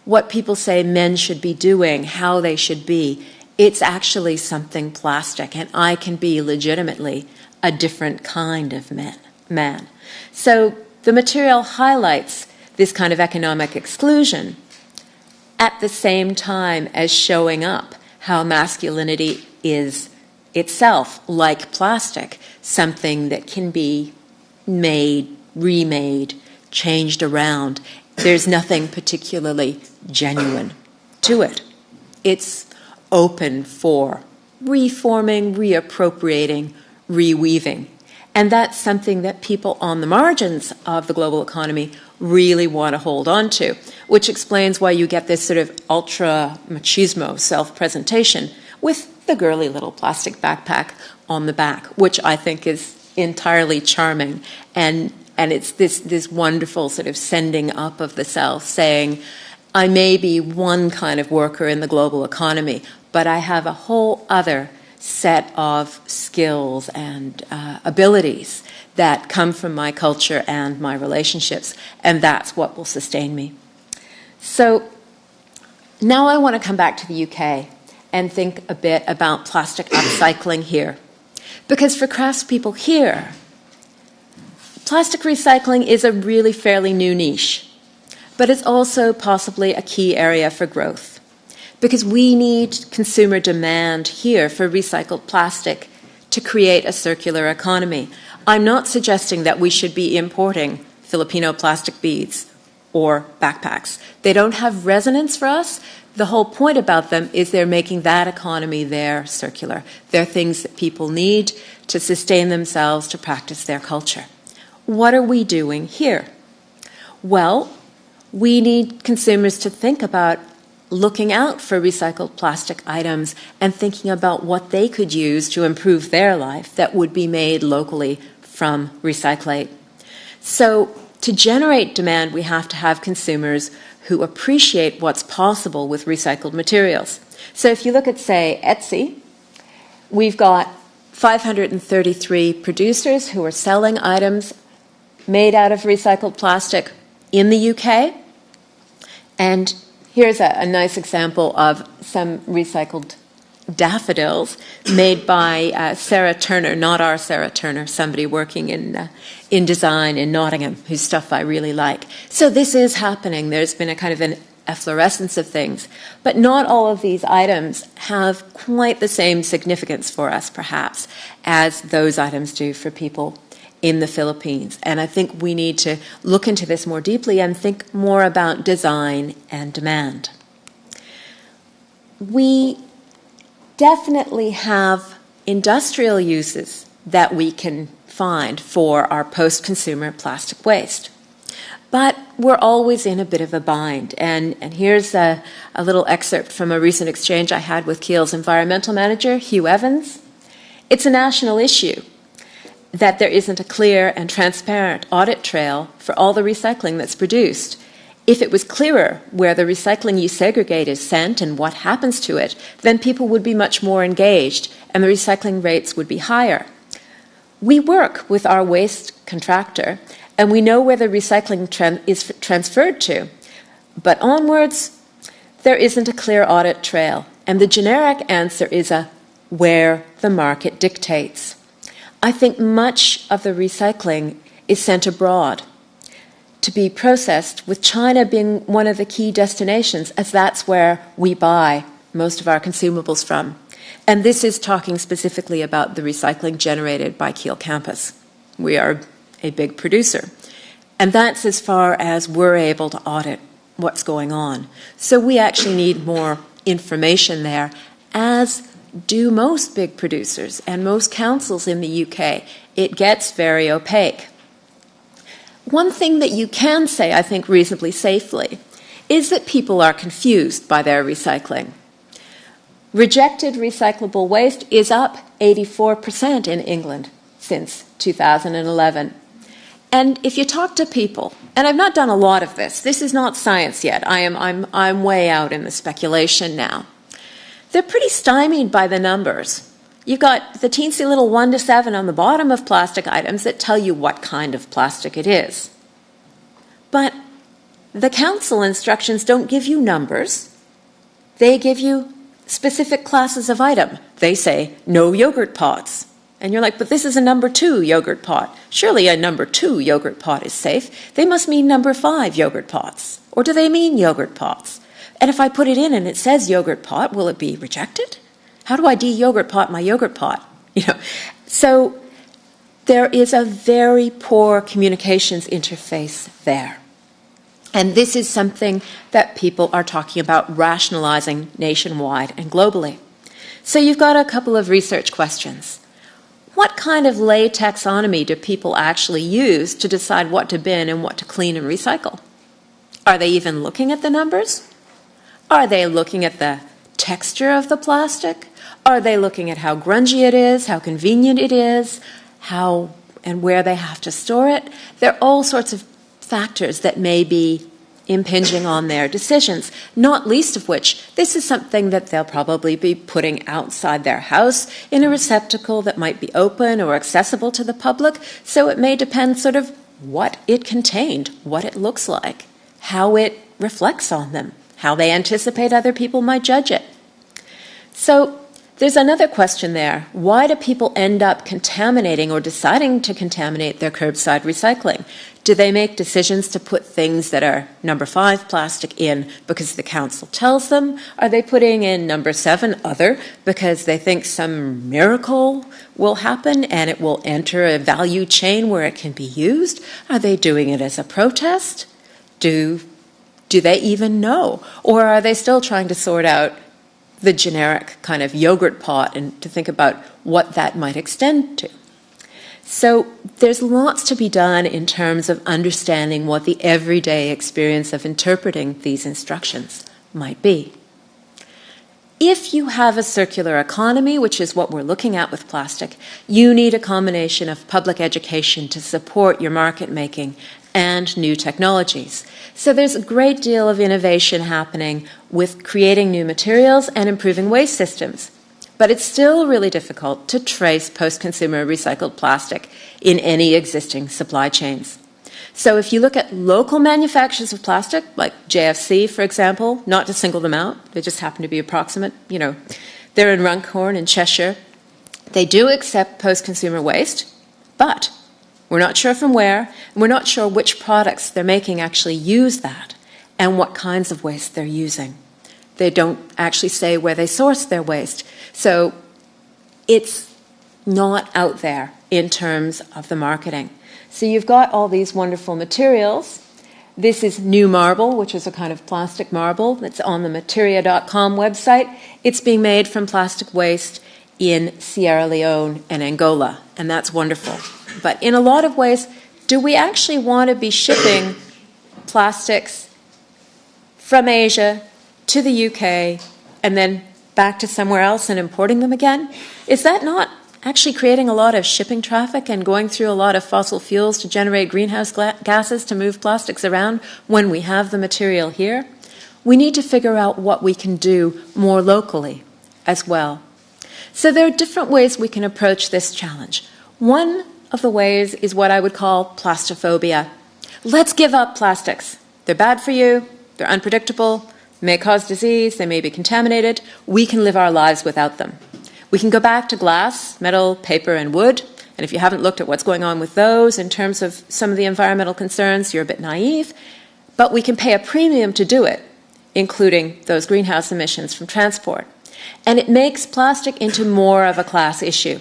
Speaker 2: What people say men should be doing, how they should be, it's actually something plastic, and I can be legitimately a different kind of man. So the material highlights this kind of economic exclusion at the same time as showing up how masculinity is itself, like plastic, something that can be made, remade, changed around. There's nothing particularly genuine to it. It's open for reforming, reappropriating, reweaving. And that's something that people on the margins of the global economy really want to hold on to, which explains why you get this sort of ultra machismo self-presentation with the girly little plastic backpack on the back, which I think is entirely charming. And it's this wonderful sort of sending up of the self, saying, I may be one kind of worker in the global economy, but I have a whole other set of skills and abilities that come from my culture and my relationships, and that's what will sustain me. So now I want to come back to the UK and think a bit about plastic upcycling here. Because for craftspeople here, plastic recycling is a really fairly new niche, but it's also possibly a key area for growth. Because we need consumer demand here for recycled plastic to create a circular economy. I'm not suggesting that we should be importing Filipino plastic beads or backpacks. They don't have resonance for us. The whole point about them is they're making that economy there circular. They're things that people need to sustain themselves, to practice their culture. What are we doing here? Well, we need consumers to think about looking out for recycled plastic items and thinking about what they could use to improve their life that would be made locally from recyclate. So to generate demand, we have to have consumers who appreciate what's possible with recycled materials. So if you look at, say, Etsy, we've got 533 producers who are selling items made out of recycled plastic in the UK. And here's a nice example of some recycled daffodils made by Sarah Turner, not our Sarah Turner, somebody working in design in Nottingham, whose stuff I really like. So this is happening. There's been a kind of an efflorescence of things. But not all of these items have quite the same significance for us, perhaps, as those items do for people in the Philippines. And I think we need to look into this more deeply and think more about design and demand. We definitely have industrial uses that we can find for our post-consumer plastic waste. But we're always in a bit of a bind. And here's a little excerpt from a recent exchange I had with Keele's environmental manager, Hugh Evans. It's a national issue that there isn't a clear and transparent audit trail for all the recycling that's produced. If it was clearer where the recycling you segregate is sent and what happens to it, then people would be much more engaged and the recycling rates would be higher. We work with our waste contractor and we know where the recycling is transferred to. But onwards, there isn't a clear audit trail. And the generic answer is a where the market dictates. I think much of the recycling is sent abroad to be processed, with China being one of the key destinations, as that's where we buy most of our consumables from. And this is talking specifically about the recycling generated by Keele campus. We are a big producer. And that's as far as we're able to audit what's going on. So we actually need more information there, as do most big producers and most councils in the UK. It gets very opaque. one thing that you can say, I think, reasonably safely is that people are confused by their recycling. Rejected recyclable waste is up 84% in England since 2011. And if you talk to people, and I've not done a lot of this is not science yet, I'm way out in the speculation now. They're pretty stymied by the numbers. You've got the teensy little 1 to 7 on the bottom of plastic items that tell you what kind of plastic it is. But the council instructions don't give you numbers. They give you specific classes of item. They say, no yogurt pots. And you're like, but this is a number 2 yogurt pot. Surely a number 2 yogurt pot is safe. They must mean number 5 yogurt pots. Or do they mean yogurt pots? And if I put it in and it says yogurt pot, will it be rejected? How do I de-yogurt pot my yogurt pot? So there is a very poor communications interface there. And this is something that people are talking about rationalizing nationwide and globally. So you've got a couple of research questions. What kind of lay taxonomy do people actually use to decide what to bin and what to clean and recycle? Are they even looking at the numbers? Are they looking at the texture of the plastic? Are they looking at how grungy it is, how convenient it is, how and where they have to store it? There are all sorts of factors that may be impinging on their decisions, not least of which this is something that they'll probably be putting outside their house in a receptacle that might be open or accessible to the public, so it may depend sort of what it contained, what it looks like, how it reflects on them, how they anticipate other people might judge it. So there's another question there. Why do people end up contaminating or deciding to contaminate their curbside recycling? Do they make decisions to put things that are number 5 plastic in because the council tells them? Are they putting in number 7 other because they think some miracle will happen and it will enter a value chain where it can be used? Are they doing it as a protest? Do they even know? Or are they still trying to sort out the generic kind of yogurt pot and to think about what that might extend to? So there's lots to be done in terms of understanding what the everyday experience of interpreting these instructions might be. If you have a circular economy, which is what we're looking at with plastic, you need a combination of public education to support your market making and new technologies. So there's a great deal of innovation happening with creating new materials and improving waste systems. But it's still really difficult to trace post-consumer recycled plastic in any existing supply chains. So if you look at local manufacturers of plastic, like JFC, for example, not to single them out, they just happen to be approximate, they're in Runcorn in Cheshire. They do accept post-consumer waste, but we're not sure from where, and we're not sure which products they're making actually use that and what kinds of waste they're using. They don't actually say where they source their waste. So it's not out there in terms of the marketing. So you've got all these wonderful materials. This is new marble, which is a kind of plastic marble that's on the materia.com website. It's being made from plastic waste in Sierra Leone and Angola, and that's wonderful. But in a lot of ways, do we actually want to be shipping plastics from Asia to the UK and then back to somewhere else and importing them again? Is that not actually creating a lot of shipping traffic and going through a lot of fossil fuels to generate greenhouse gases to move plastics around when we have the material here? We need to figure out what we can do more locally as well. So there are different ways we can approach this challenge. One of the ways is what I would call plastophobia. Let's give up plastics. They're bad for you, they're unpredictable, may cause disease, they may be contaminated. We can live our lives without them. We can go back to glass, metal, paper, and wood. And if you haven't looked at what's going on with those in terms of some of the environmental concerns, you're a bit naive. But we can pay a premium to do it, including those greenhouse emissions from transport. And it makes plastic into more of a class issue,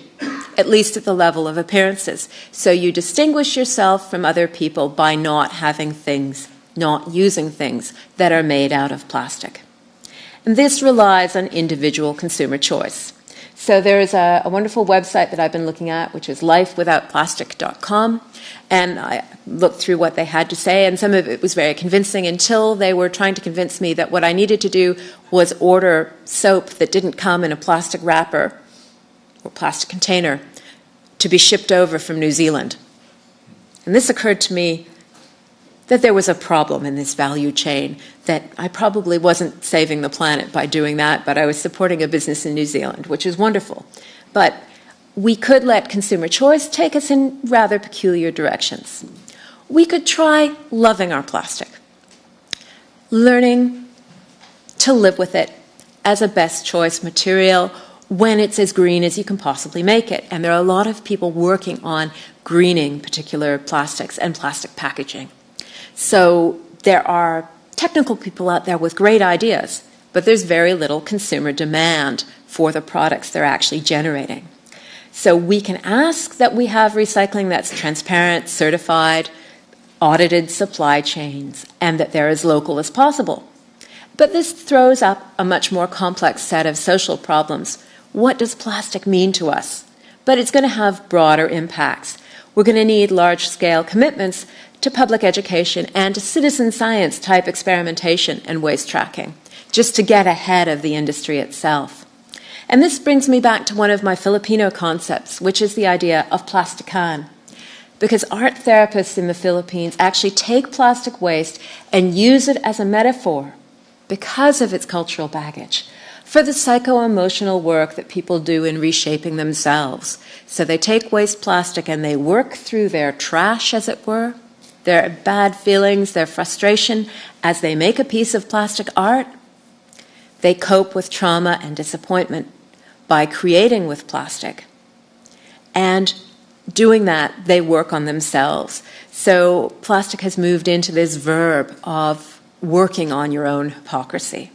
Speaker 2: at least at the level of appearances. So you distinguish yourself from other people by not having things, not using things that are made out of plastic. And this relies on individual consumer choice. So there is a wonderful website that I've been looking at, which is lifewithoutplastic.com, and I looked through what they had to say, and some of it was very convincing until they were trying to convince me that what I needed to do was order soap that didn't come in a plastic wrapper or plastic container to be shipped over from New Zealand. And this occurred to me that there was a problem in this value chain, that I probably wasn't saving the planet by doing that, but I was supporting a business in New Zealand, which is wonderful. But we could let consumer choice take us in rather peculiar directions. We could try loving our plastic, learning to live with it as a best choice material when it's as green as you can possibly make it. And there are a lot of people working on greening particular plastics and plastic packaging. So there are technical people out there with great ideas, but there's very little consumer demand for the products they're actually generating. So we can ask that we have recycling that's transparent, certified, audited supply chains, and that they're as local as possible. But this throws up a much more complex set of social problems. What does plastic mean to us? But it's going to have broader impacts. We're going to need large-scale commitments to public education and to citizen science type experimentation and waste tracking, just to get ahead of the industry itself. And this brings me back to one of my Filipino concepts, which is the idea of plastican. Because art therapists in the Philippines actually take plastic waste and use it as a metaphor, because of its cultural baggage, for the psycho-emotional work that people do in reshaping themselves. So they take waste plastic and they work through their trash, as it were, their bad feelings, their frustration, as they make a piece of plastic art. They cope with trauma and disappointment by creating with plastic. And doing that, they work on themselves. So plastic has moved into this verb of working on your own hypocrisy.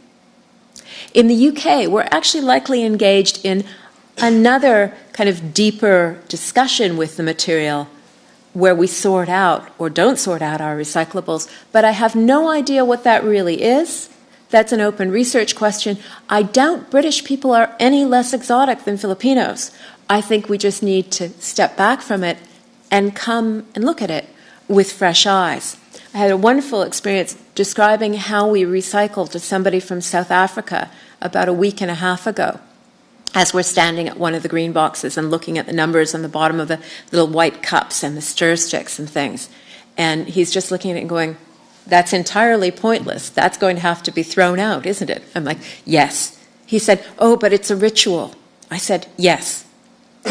Speaker 2: In the UK, we're actually likely engaged in another kind of deeper discussion with the material where we sort out or don't sort out our recyclables, but I have no idea what that really is. That's an open research question. I doubt British people are any less exotic than Filipinos. I think we just need to step back from it and come and look at it with fresh eyes. I had a wonderful experience describing how we recycle to somebody from South Africa about a week and a half ago, as we're standing at one of the green boxes and looking at the numbers on the bottom of the little white cups and the stir sticks and things. And he's just looking at it and going, "That's entirely pointless. That's going to have to be thrown out, isn't it?" I'm like, "Yes." He said, "Oh, but it's a ritual." I said, "Yes,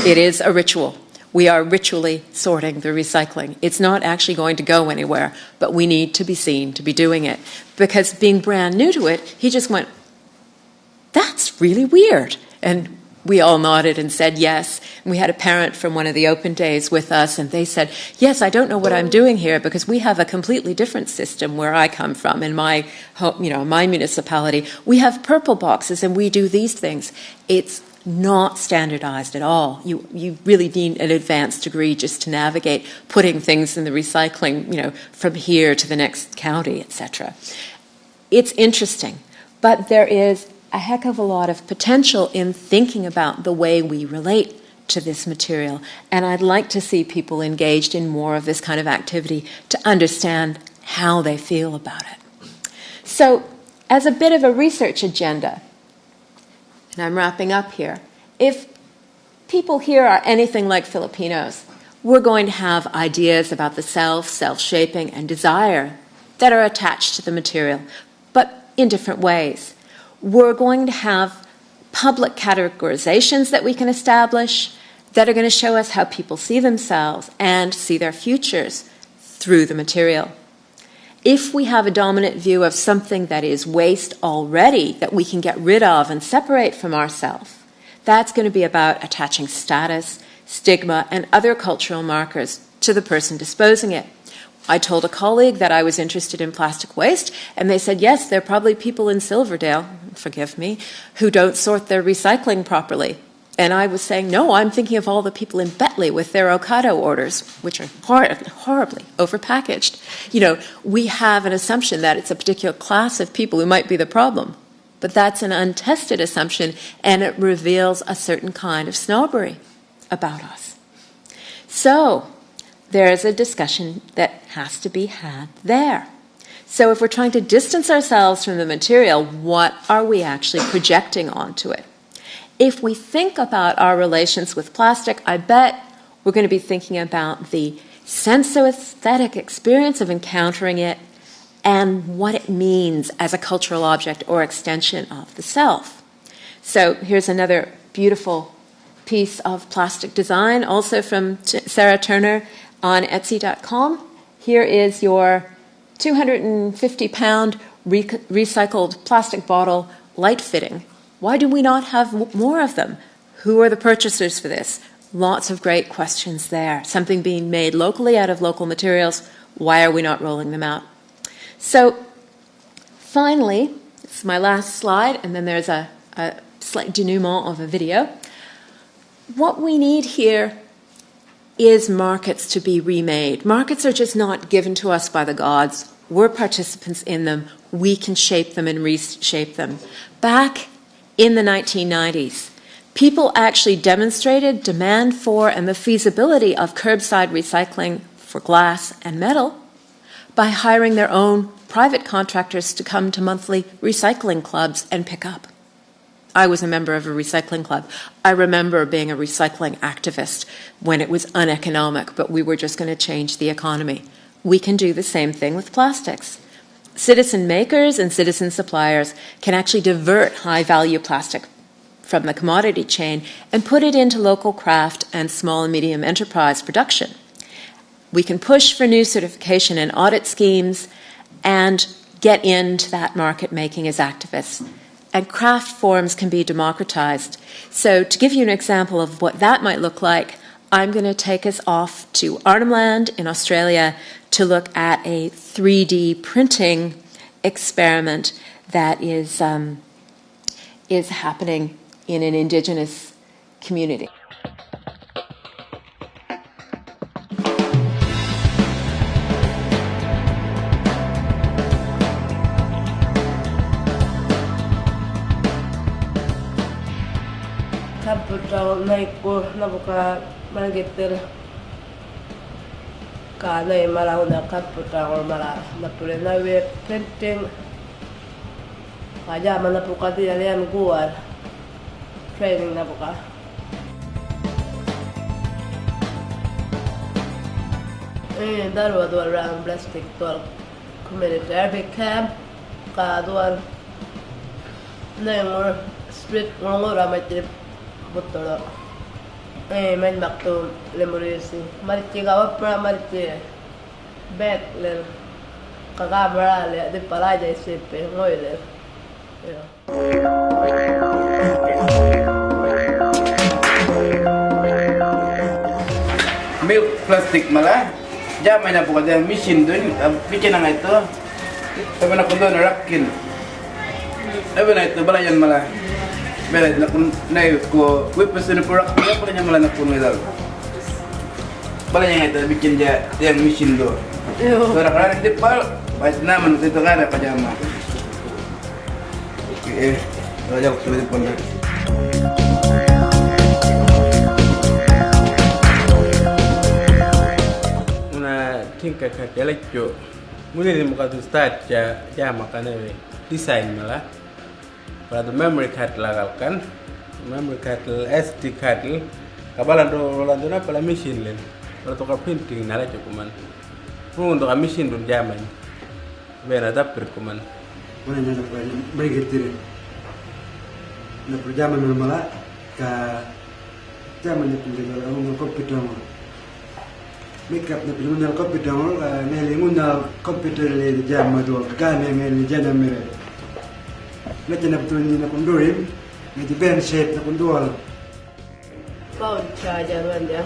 Speaker 2: it is a ritual. We are ritually sorting the recycling. It's not actually going to go anywhere, but we need to be seen to be doing it." Because being brand new to it, he just went, "That's really weird." And we all nodded and said yes. And we had a parent from one of the open days with us, and they said, "Yes, I don't know what I'm doing here because we have a completely different system where I come from in my home, my municipality. We have purple boxes and we do these things." It's not standardized at all. You really need an advanced degree just to navigate putting things in the recycling, from here to the next county, etc. It's interesting, but there is a heck of a lot of potential in thinking about the way we relate to this material, and I'd like to see people engaged in more of this kind of activity to understand how they feel about it. So, as a bit of a research agenda, and I'm wrapping up here, if people here are anything like Filipinos, we're going to have ideas about the self, self-shaping, and desire that are attached to the material, but in different ways. We're going to have public categorizations that we can establish that are going to show us how people see themselves and see their futures through the material. If we have a dominant view of something that is waste already that we can get rid of and separate from ourselves, that's going to be about attaching status, stigma, and other cultural markers to the person disposing it. I told a colleague that I was interested in plastic waste, and they said, yes, there are probably people in Silverdale, forgive me, who don't sort their recycling properly. And I was saying, no, I'm thinking of all the people in Betley with their Ocado orders, which are horribly overpackaged. We have an assumption that it's a particular class of people who might be the problem. But that's an untested assumption, and it reveals a certain kind of snobbery about us. So there's a discussion that has to be had there. So if we're trying to distance ourselves from the material, what are we actually projecting onto it? If we think about our relations with plastic, I bet we're going to be thinking about the senso-aesthetic experience of encountering it and what it means as a cultural object or extension of the self. So here's another beautiful piece of plastic design, also from Sarah Turner on Etsy.com. Here is your 250-pound recycled plastic bottle light fitting. Why do we not have more of them? Who are the purchasers for this? Lots of great questions there. Something being made locally out of local materials. Why are we not rolling them out? So finally, this is my last slide, and then there's a slight denouement of a video. What we need here is markets to be remade. Markets are just not given to us by the gods. We're participants in them. We can shape them and reshape them. Back in the 1990s, people actually demonstrated demand for and the feasibility of curbside recycling for glass and metal by hiring their own private contractors to come to monthly recycling clubs and pick up. I was a member of a recycling club. I remember being a recycling activist when it was uneconomic, but we were just going to change the economy. We can do the same thing with plastics. Citizen makers and citizen suppliers can actually divert high-value plastic from the commodity chain and put it into local craft and small and medium enterprise production. We can push for new certification and audit schemes and get into that market making as activists. And craft forms can be democratized. So to give you an example of what that might look like, I'm going to take us off to Arnhem in Australia to look at a 3D printing experiment that is happening in an Indigenous community.
Speaker 3: Naiko nabuka mangeter ka nay mala na kaputa or mala na pure na we printing kaya man na puka di alian guar training na buka darwa do around plastic to community Arabic camp ka do na more street ngora matip botolo men bakto lemoresi mariti gawa pra mariti back le kagabra le de palaja sepe ngoile
Speaker 4: milk plastic malah jamai na buka dia mesin dun bikin ang itu tapi nak kundun rakin tapi na itu balayan malah bela nak naik ko web person produk dia pernah malah nak pun medal balayan itu bikin dia yang mesin do orang-orang di pal pas nama itu kan ada pajama raja sudah pun
Speaker 5: tingkat kelejo mulai muka tu start ya makanya desain malah pada memory card lagalkan memory card SD card kabalan rolan tu na pala mesin len pada tukar printing nala cukuman pun untuk mesin dun zaman bera dapur kuman
Speaker 6: mana nak bergetir na perjaman malah ka zaman itu dengan orang komputer makeup na pinunal komputer ngelingunal komputer le jam do kane ngel jana mere macam na betul ni na kundurim ni ben shape na kundul
Speaker 3: kau charger dia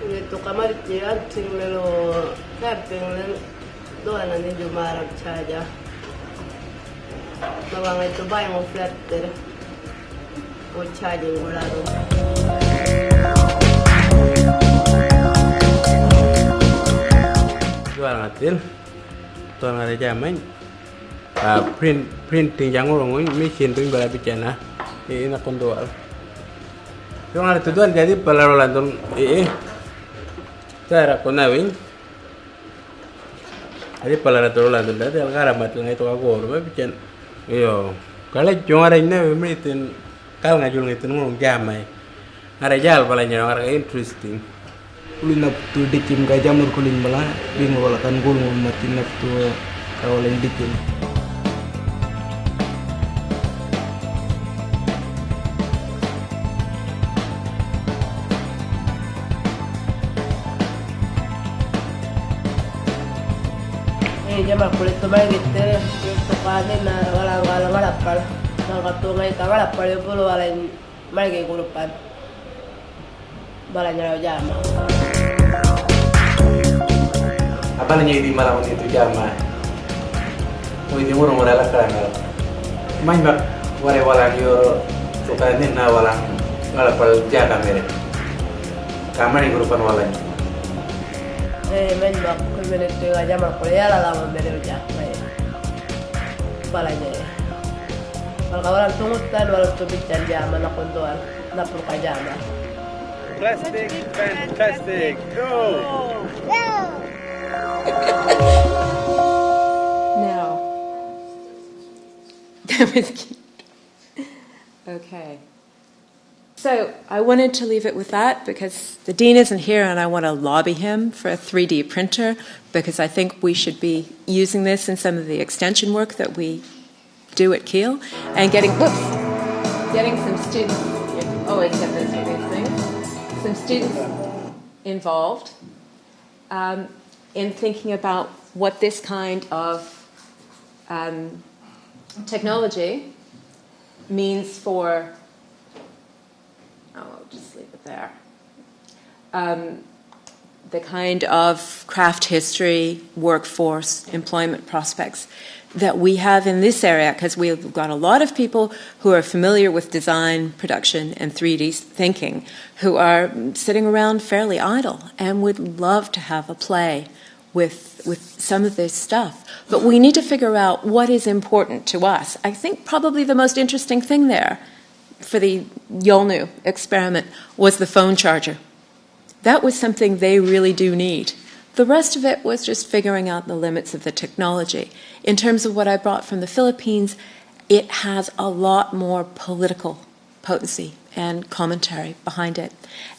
Speaker 3: itu kamar dia tinggal camping doa nanti cuma charger bawang itu bayang flat ter o charging bolado
Speaker 5: jual ngatin tuan ada jaman printing yang orang machine tu bala bikin na ini nak kondoal. Yung ada tujuan jadi pelarolan tu cara konawing. Jadi pelarolan tu dah kalau mat ngai tu aku orang bikin. Iyo kalau yung ada ini meritin kalau ngajul itu ngomong jamai. Ada jal palanya orang interesting.
Speaker 7: Kulin nap tu dikim ka jamur kulin bala bingo wala kan gulung matin nap tu kawalan dikim.
Speaker 3: Jamar kulit tumain gitu, itu kanin na walang ngalapal, nangkatungay ka ngalapal yung pulo walang malagay kulupan, balanya raw jama.
Speaker 5: Apa nanya di malam itu jama? Oh ini murung malah kerana. Main bak walang yo suka ni na walang ngalapal jaga mere. Kamar ni kulupan walang.
Speaker 3: Main bak kulit itu jamar kulit ya lama mere jama. Balanya. Kalau kawalan tungutan walau tubig dan jama na kuntuan na pulka jama.
Speaker 4: Plastic, fantastic, go!
Speaker 2: Now, okay. So I wanted to leave it with that because the dean isn't here and I want to lobby him for a 3D printer because I think we should be using this in some of the extension work that we do at Keele and getting some students, always get those with these things, some students involved in thinking about what this kind of technology means for, I'll just leave it there, the kind of craft history, workforce, employment prospects that we have in this area, because we've got a lot of people who are familiar with design, production, and 3D thinking who are sitting around fairly idle and would love to have a play with some of this stuff. But we need to figure out what is important to us. I think probably the most interesting thing there for the Yolnu experiment was the phone charger. That was something they really do need. The rest of it was just figuring out the limits of the technology. In terms of what I brought from the Philippines, it has a lot more political potency and commentary behind it.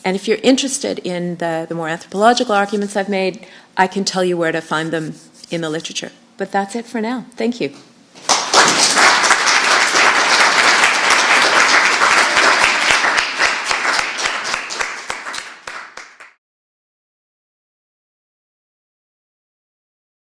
Speaker 2: And if you're interested in the more anthropological arguments I've made, I can tell you where to find them in the literature. But that's it for now. Thank you.